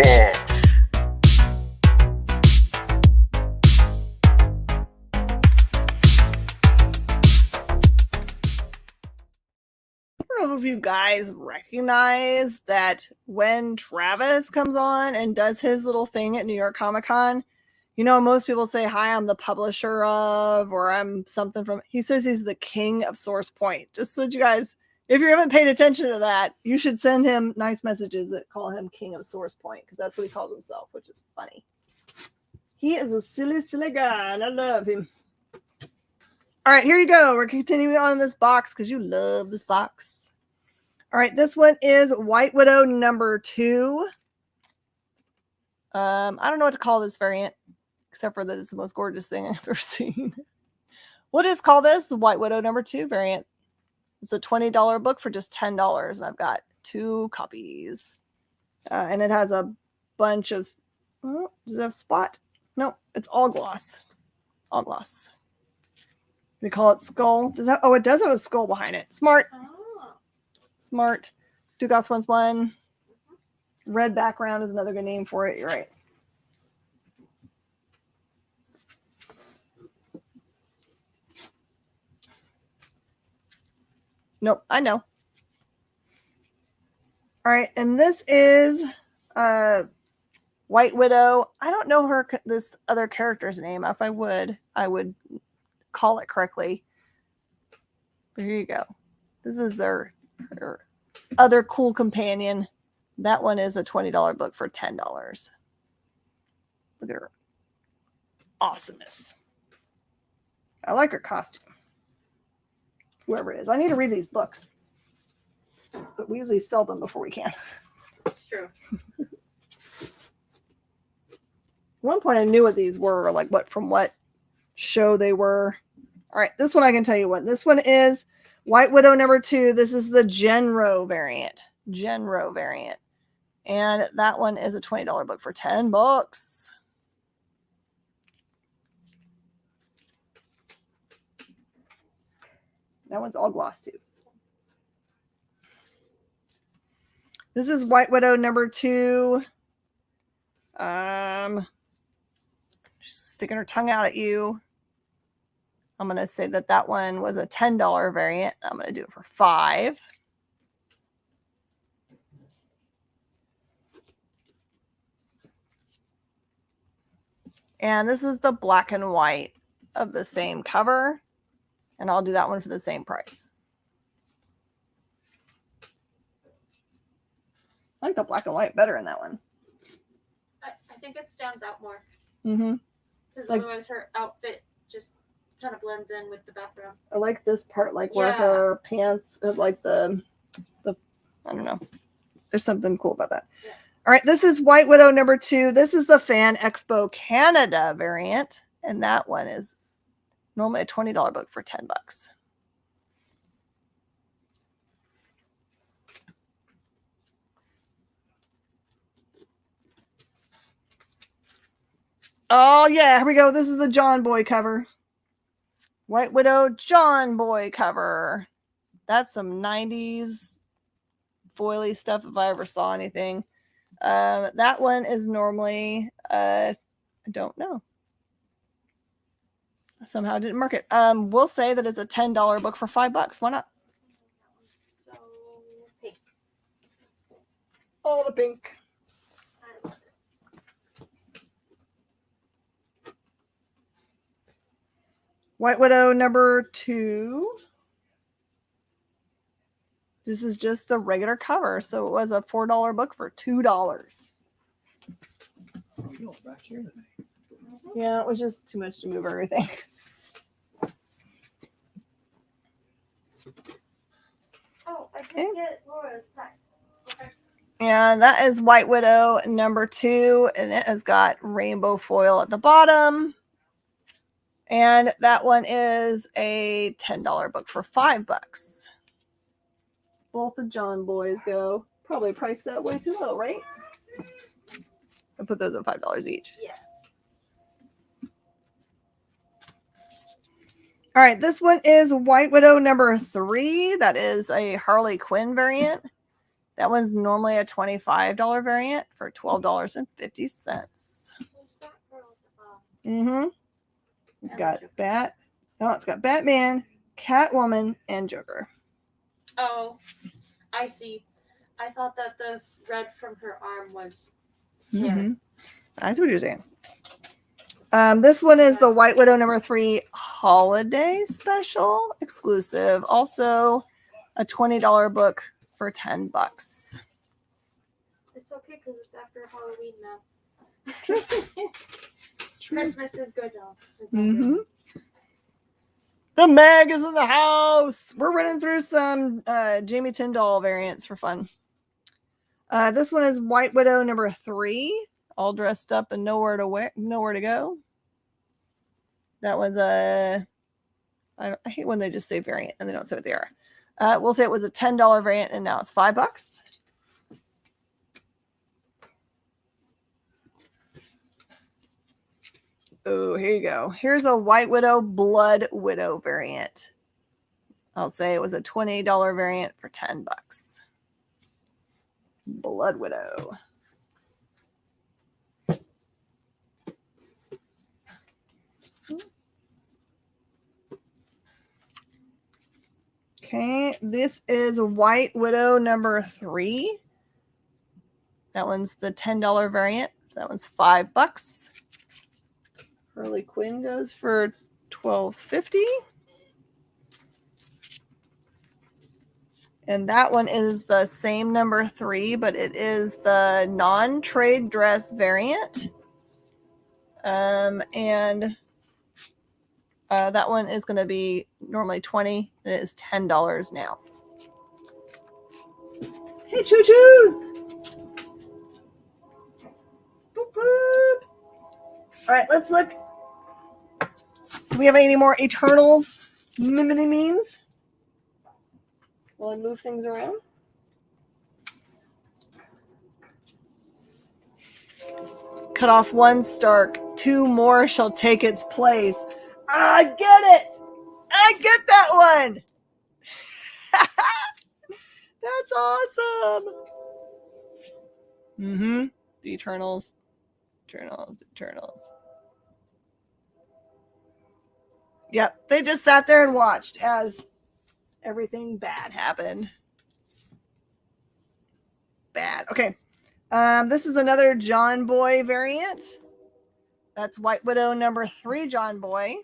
I don't know if you guys recognize that when Travis comes on and does his little thing at New York Comic Con, you know, most people say, hi, I'm the publisher of, or I'm something from, he says he's the king of Source Point. Just so that you guys, if you haven't paid attention to that, you should send him nice messages that call him king of Source Point, because that's what he calls himself, which is funny. He is a silly, silly guy, and I love him. All right, here you go. We're continuing on this box because you love this box. All right, this one is White Widow number 2. I don't know what to call this variant, except for that it's the most gorgeous thing I've ever seen. We'll just call this the White Widow number 2 variant. It's a $20 book for just $10, and I've got 2 copies. And it has a bunch of, does it have spot? No, it's all gloss. All gloss. We call it skull. Does that? Oh, it does have a skull behind it. Smart. Oh. Smart. 2 gloss, 1's 1. Red background is another good name for it. You're right. Nope, I know. All right, and this is White Widow. I don't know this other character's name. If I would call it correctly. But here you go. This is their other cool companion. That one is a $20 book for $10. Look at her awesomeness. I like her costume. Whoever it is. I need to read these books. But we usually sell them before we can. It's true. At one point I knew what these were, or like from what show they were. All right, this one I can tell you what. This one is White Widow number 2. This is the Genro variant. Genro variant. And that one is a $20 book for $10. That one's all gloss too. This is White Widow number 2. Just sticking her tongue out at you. I'm going to say that one was a $10 variant. I'm going to do it for $5. And this is the black and white of the same cover. And I'll do that one for the same price. I like the black and white better in that one. I think it stands out more. Mm-hmm. Because otherwise her outfit just kind of blends in with the background. I like this part, like where her pants have like the I don't know. There's something cool about that. Yeah. All right, this is White Widow number 2. This is the Fan Expo Canada variant. And that one is normally a $20 book for $10. Oh, yeah, here we go. This is the John Boy cover. White Widow John Boy cover. That's some 90s foily stuff if I ever saw anything. That one is normally a I don't know. Somehow I didn't mark it. We'll say that it's a $10 book for $5. Why not? So pink. Oh, the pink. White Widow number 2. This is just the regular cover, so it was a $4 book for $2. Back here today. Yeah, it was just too much to move everything. Oh, I can get Laura's text. Okay. And that is White Widow number 2, and it has got rainbow foil at the bottom. And that one is a $10 book for $5. Both the John boys go probably priced that way too low, right? I'll put those at $5 each. Yeah. All right, this one is White Widow number 3. That is a Harley Quinn variant. That one's normally a $25 variant for $12.50. Mm-hmm. It's got it's got Batman, Catwoman, and Joker. Oh, I see. I thought that the red from her arm was hair. Mm-hmm. I see what you're saying. This one is the White Widow number 3 holiday special exclusive. Also a $20 book for $10. It's okay because it's after Halloween now. Christmas is good though. Mm-hmm. The Meg is in the house. We're running through some Jamie Tyndall variants for fun. This one is White Widow number 3, all dressed up and nowhere to go. That one's I hate when they just say variant and they don't say what they are. We'll say it was a $10 variant and now it's $5. Oh, here you go. Here's a White Widow Blood Widow variant. I'll say it was a $20 variant for $10. Blood Widow. Okay, this is White Widow number 3. That one's the $10 variant. That one's $5. Harley Quinn goes for $12.50. And that one is the same number 3, but it is the non-trade dress variant. And that one is going to be normally $20. It is $10 now. Hey, choo-choos! Boop, boop. All right, let's look. Do we have any more Eternals mini memes? Will I move things around? Cut off one Stark, 2 more shall take its place. I get it! I get that one! That's awesome! Mm-hmm. The Eternals. Yep, they just sat there and watched as everything bad happened. Bad. Okay. This is another John Boy variant. That's White Widow number 3 John Boy.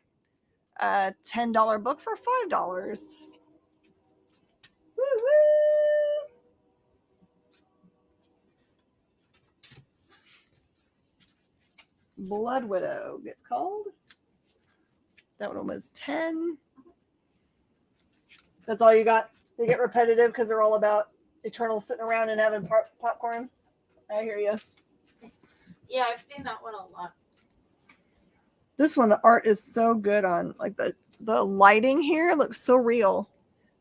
$10 book for $5. Woo-woo! Blood Widow gets called. That one was 10. That's all you got? They get repetitive because they're all about Eternals sitting around and having popcorn. I hear you. Yeah, I've seen that one a lot. This one, the art is so good on like the lighting here looks so real.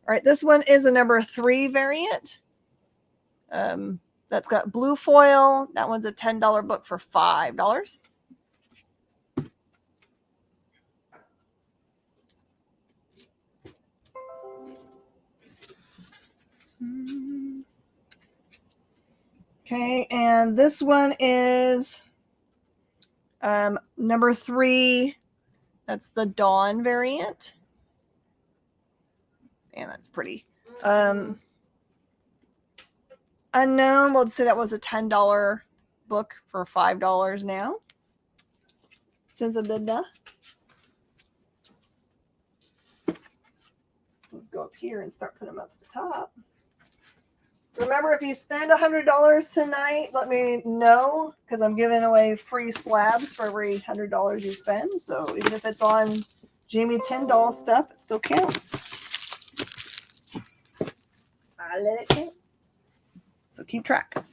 All right, this one is a number 3 variant. That's got blue foil. That one's a $10 book for $5. Okay, and this one is Number 3, that's the Dawn variant. And that's pretty. Unknown, we'll just say that was a $10 book for $5 now. Since I did that. Let's go up here and start putting them up at the top. Remember, if you spend $100 tonight, let me know, because I'm giving away free slabs for every $100 you spend. So even if it's on Jamie Tyndall stuff, it still counts. I let it count. So keep track.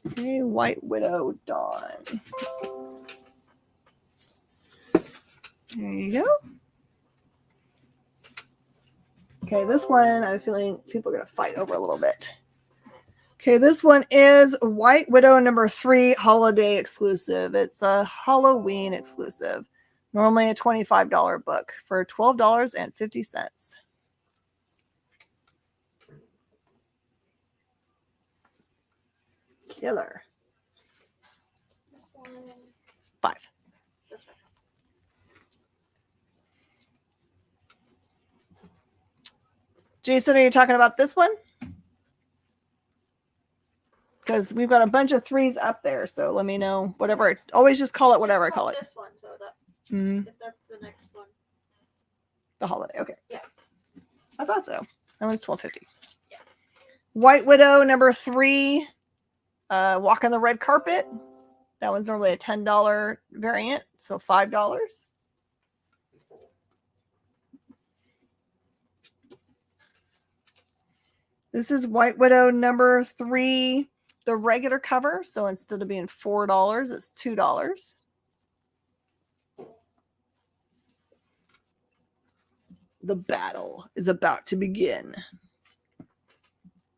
Okay, White Widow Dawn. There you go. Okay, this one I'm feeling people are going to fight over a little bit. Okay, this one is White Widow number 3 holiday exclusive. It's a Halloween exclusive. Normally a $25 book for $12.50. Killer. 5. Jason, are you talking about this one? Because we've got a bunch of 3s up there, so let me know. Whatever. Always just call it whatever I call it. This one, so that Mm-hmm. if that's the next one. The holiday. Okay. Yeah. I thought so. That one's $12.50. Yeah. White Widow number 3. Walk on the red carpet. That one's normally a $10 variant, so $5. This is White Widow number 3, the regular cover. So instead of being $4, it's $2. The battle is about to begin.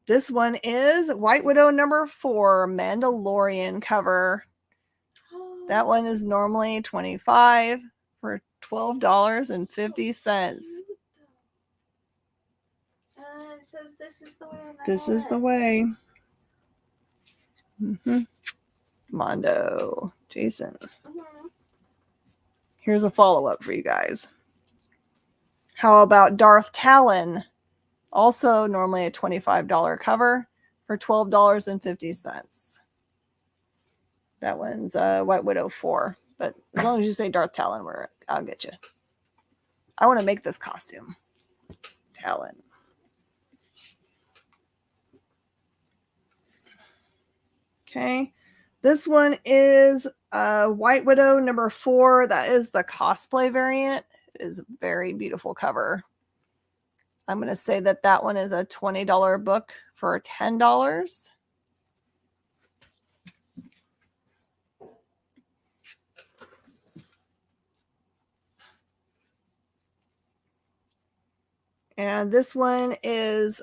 This one is White Widow number 4, Mandalorian cover. That one is normally $25 for $12.50. It says this is the way. This is the way. Mm-hmm. Mondo, Jason. Mm-hmm. Here's a follow-up for you guys. How about Darth Talon? Also normally a $25 cover for $12.50. That one's White Widow 4. But as long as you say Darth Talon, I'll get you. I want to make this costume. Talon. Okay. This one is White Widow number 4. That is the cosplay variant. It is a very beautiful cover. I'm going to say that one is a $20 book for $10. And this one is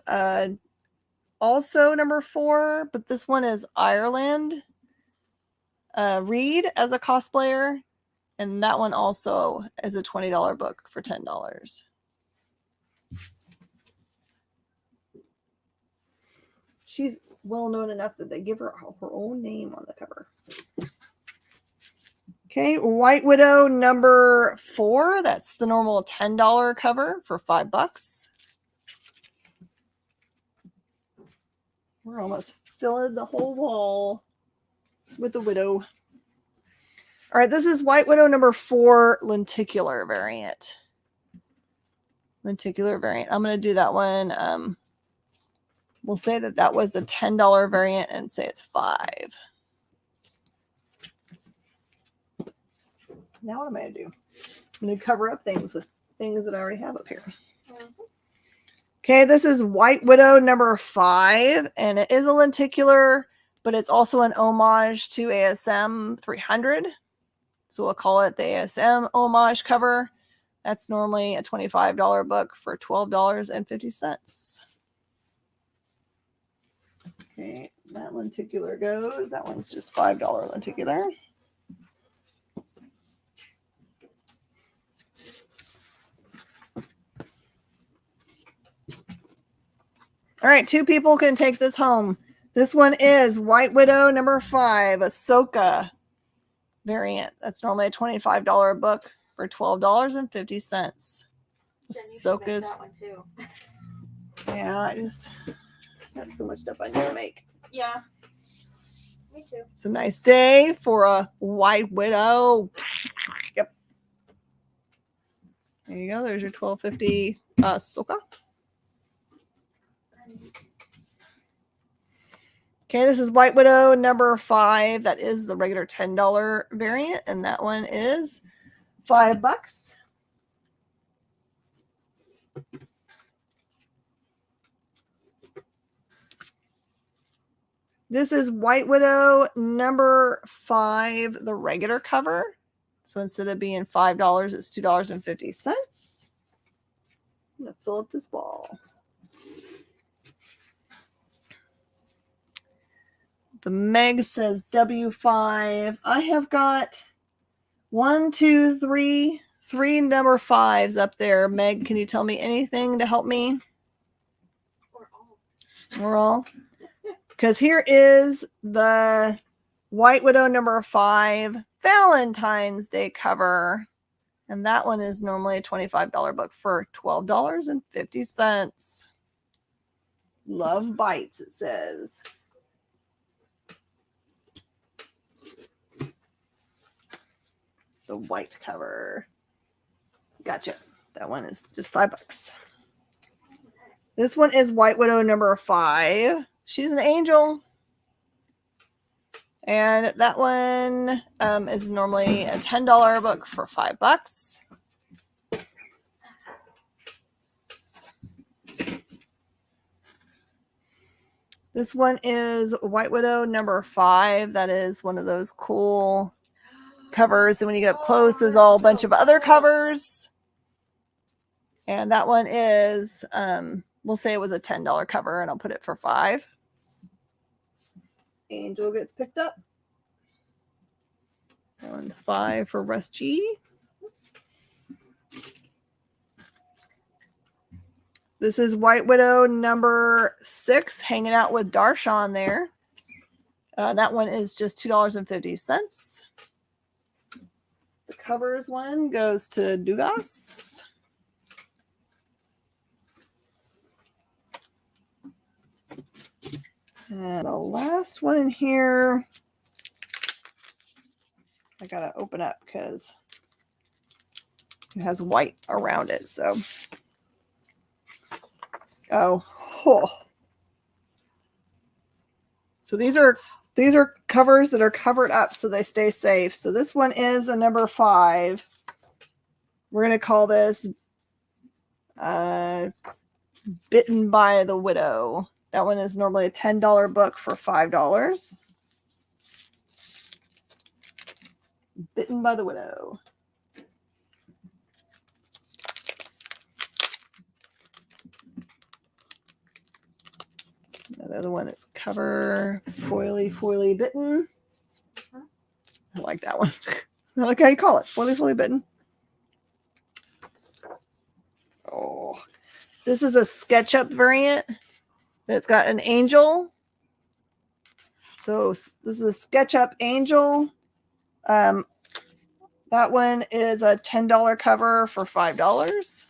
also number 4, but this one is Ireland. Reed as a cosplayer. And that one also is a $20 book for $10. She's well known enough that they give her own name on the cover. Okay, White Widow number 4. That's the normal $10 cover for $5. We're almost filling the whole wall with the Widow. All right, this is White Widow number 4, Lenticular variant. Lenticular variant. I'm going to do that one. We'll say that was a $10 variant and say it's $5. Now what am I going to do? I'm going to cover up things with things that I already have up here. Okay, this is White Widow number 5, and it is a lenticular, but it's also an homage to ASM 300. So we'll call it the ASM homage cover. That's normally a $25 book for $12.50. Okay, that lenticular goes. That one's just $5 lenticular. All right, 2 people can take this home. This one is White Widow number 5, Ahsoka. variant. That's normally a $25 book for $12.50. Ahsoka's. That one too. Yeah, I just got so much stuff I need to make. Yeah. Me too. It's a nice day for a White Widow. Yep. There you go. There's your $12.50 Ahsoka. Okay, this is White Widow number 5. That is the regular $10 variant, and that one is $5. This is White Widow number 5, the regular cover. So instead of being $5, it's $2.50. I'm going to fill up this ball. The Meg says W5. I have got 1, 2, 3 number 5s up there. Meg, can you tell me anything to help me? We're all. Because here is the White Widow number 5 Valentine's Day cover. And that one is normally a $25 book for $12.50. Love bites, it says. The white cover. Gotcha. That one is just $5. This one is White Widow number 5. She's an angel. And that one is normally a $10 book for $5. This one is White Widow number 5. That is one of those cool covers. And when you get up close, there's all a bunch of other covers. And that one is, we'll say it was a $10 cover, and I'll put it for $5. Angel gets picked up. That one's $5 for Russ G. This is White Widow number 6, hanging out with Darshan there. That one is just $2.50. The covers one goes to Dugas. And the last one in here, I gotta open up because it has white around it. So, oh. So these are covers that are covered up so they stay safe. So this one is a number 5. We're gonna call this Bitten by the Widow. That one is normally a $10 book for $5. Bitten by the Widow. Another one that's cover foily bitten. I like that one. I like how you call it. Foily bitten. Oh. This is a SketchUp variant. It's got an angel. So this is a SketchUp angel. That one is a $10 cover for $5.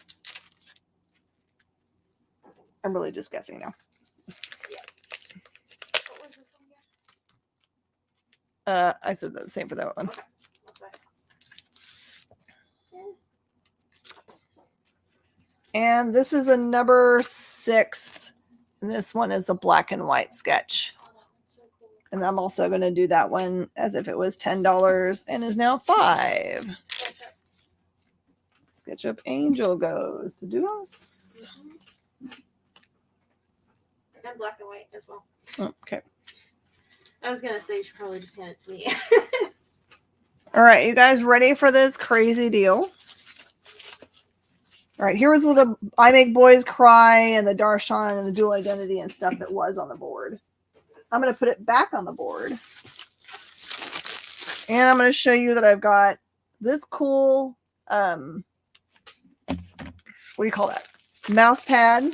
I'm really just guessing now. I said the same for that one. And this is a number 6. And this one is the black and white sketch. And I'm also going to do that one as if it was $10 and is now $5. SketchUp Angel goes to do us. And black and white as well. Okay. I was going to say you should probably just hand it to me. All right, you guys ready for this crazy deal? All right, here was the I Make Boys Cry and the Darshan and the dual identity and stuff that was on the board. I'm going to put it back on the board. And I'm going to show you that I've got this cool, what do you call that? Mouse pad.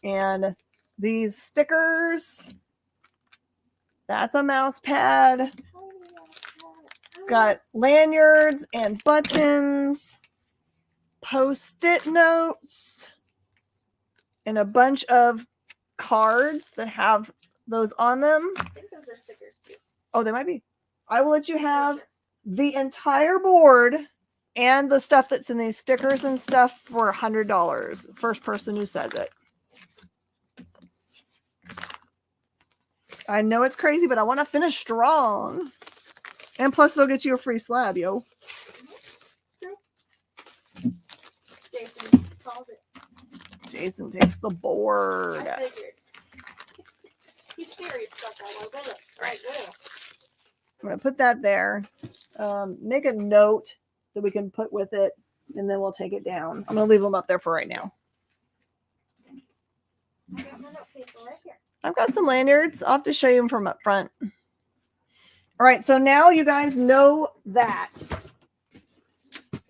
And these stickers. That's a mouse pad. Got lanyards and buttons, post-it notes, and a bunch of cards that have those on them. I think those are stickers too. Oh, they might be. I will let you have the entire board and the stuff that's in these stickers and stuff for $100. First person who says it. I know it's crazy, but I want to finish strong. And plus, they'll get you a free slab, yo. Jason calls it. Jason takes the board. I figured. He's serious about that one. Go look. Right, go. I'm going to put that there. Make a note that we can put with it, and then we'll take it down. I'm going to leave them up there for right now. I got my note paper right here. I've got some lanyards. I'll have to show you them from up front. All right, so now you guys know that.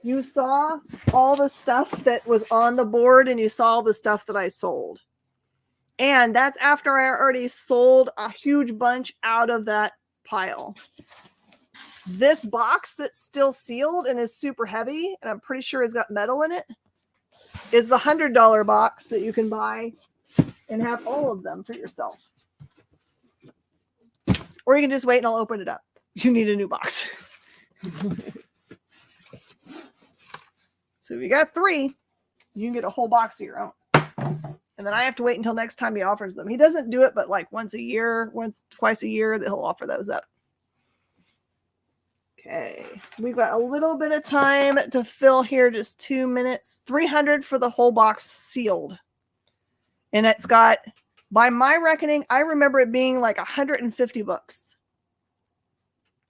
You saw all the stuff that was on the board, and you saw the stuff that I sold. And that's after I already sold a huge bunch out of that pile. This box that's still sealed and is super heavy, and I'm pretty sure it's got metal in it, is the $100 box that you can buy and have all of them for yourself. Or you can just wait and I'll open it up. You need a new box. So if you got 3, you can get a whole box of your own. And then I have to wait until next time he offers them. He doesn't do it, but like twice a year that he'll offer those up. Okay. We've got a little bit of time to fill here, just 2 minutes. $300 for the whole box sealed. And it's got, by my reckoning, I remember it being like 150 books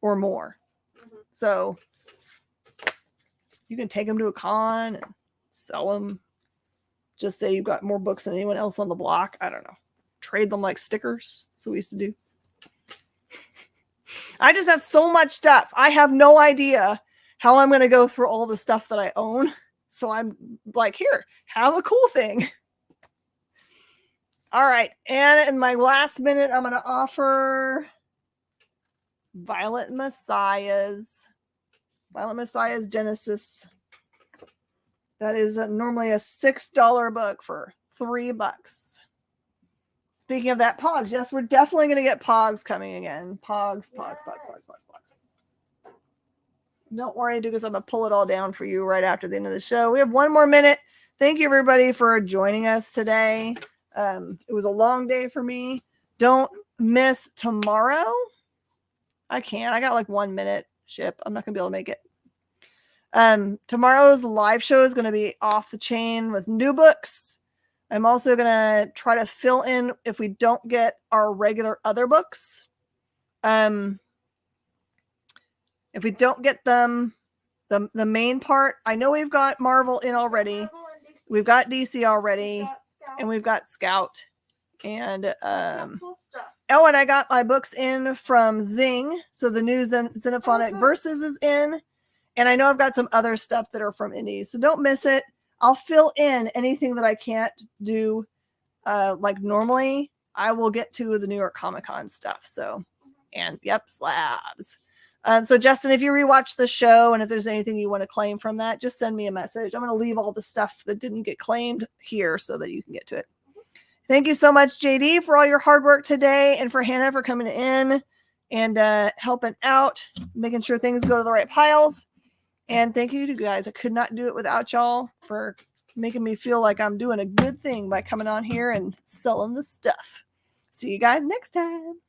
or more. Mm-hmm. So you can take them to a con and sell them. Just say you've got more books than anyone else on the block. I don't know. Trade them like stickers. That's what we used to do. I just have so much stuff. I have no idea how I'm going to go through all the stuff that I own. So I'm like, here, have a cool thing. All right. And in my last minute, I'm going to offer Violet Messiah's Genesis. That is normally a $6 book for $3. Speaking of that, Pogs. Yes, we're definitely going to get Pogs coming again. Pogs. Don't worry, because I'm going to pull it all down for you right after the end of the show. We have 1 more minute. Thank you, everybody, for joining us today. It was a long day for me. Don't miss tomorrow. I can't. I got like 1 minute ship. I'm not going to be able to make it. Tomorrow's live show is going to be off the chain with new books. I'm also going to try to fill in if we don't get our regular other books. If we don't get them, the main part, I know we've got Marvel in already. We've got DC already. And we've got Scout. And, and I got my books in from Zing. So the new Xenophonic Verses is in. And I know I've got some other stuff that are from indies. So don't miss it. I'll fill in anything that I can't do like normally. I will get to the New York Comic Con stuff. So, and yep, slabs. So Justin, if you rewatch the show and if there's anything you want to claim from that, just send me a message. I'm going to leave all the stuff that didn't get claimed here so that you can get to it. Thank you so much, JD, for all your hard work today, and for Hannah for coming in and helping out, making sure things go to the right piles. And thank you to you guys. I could not do it without y'all for making me feel like I'm doing a good thing by coming on here and selling the stuff. See you guys next time.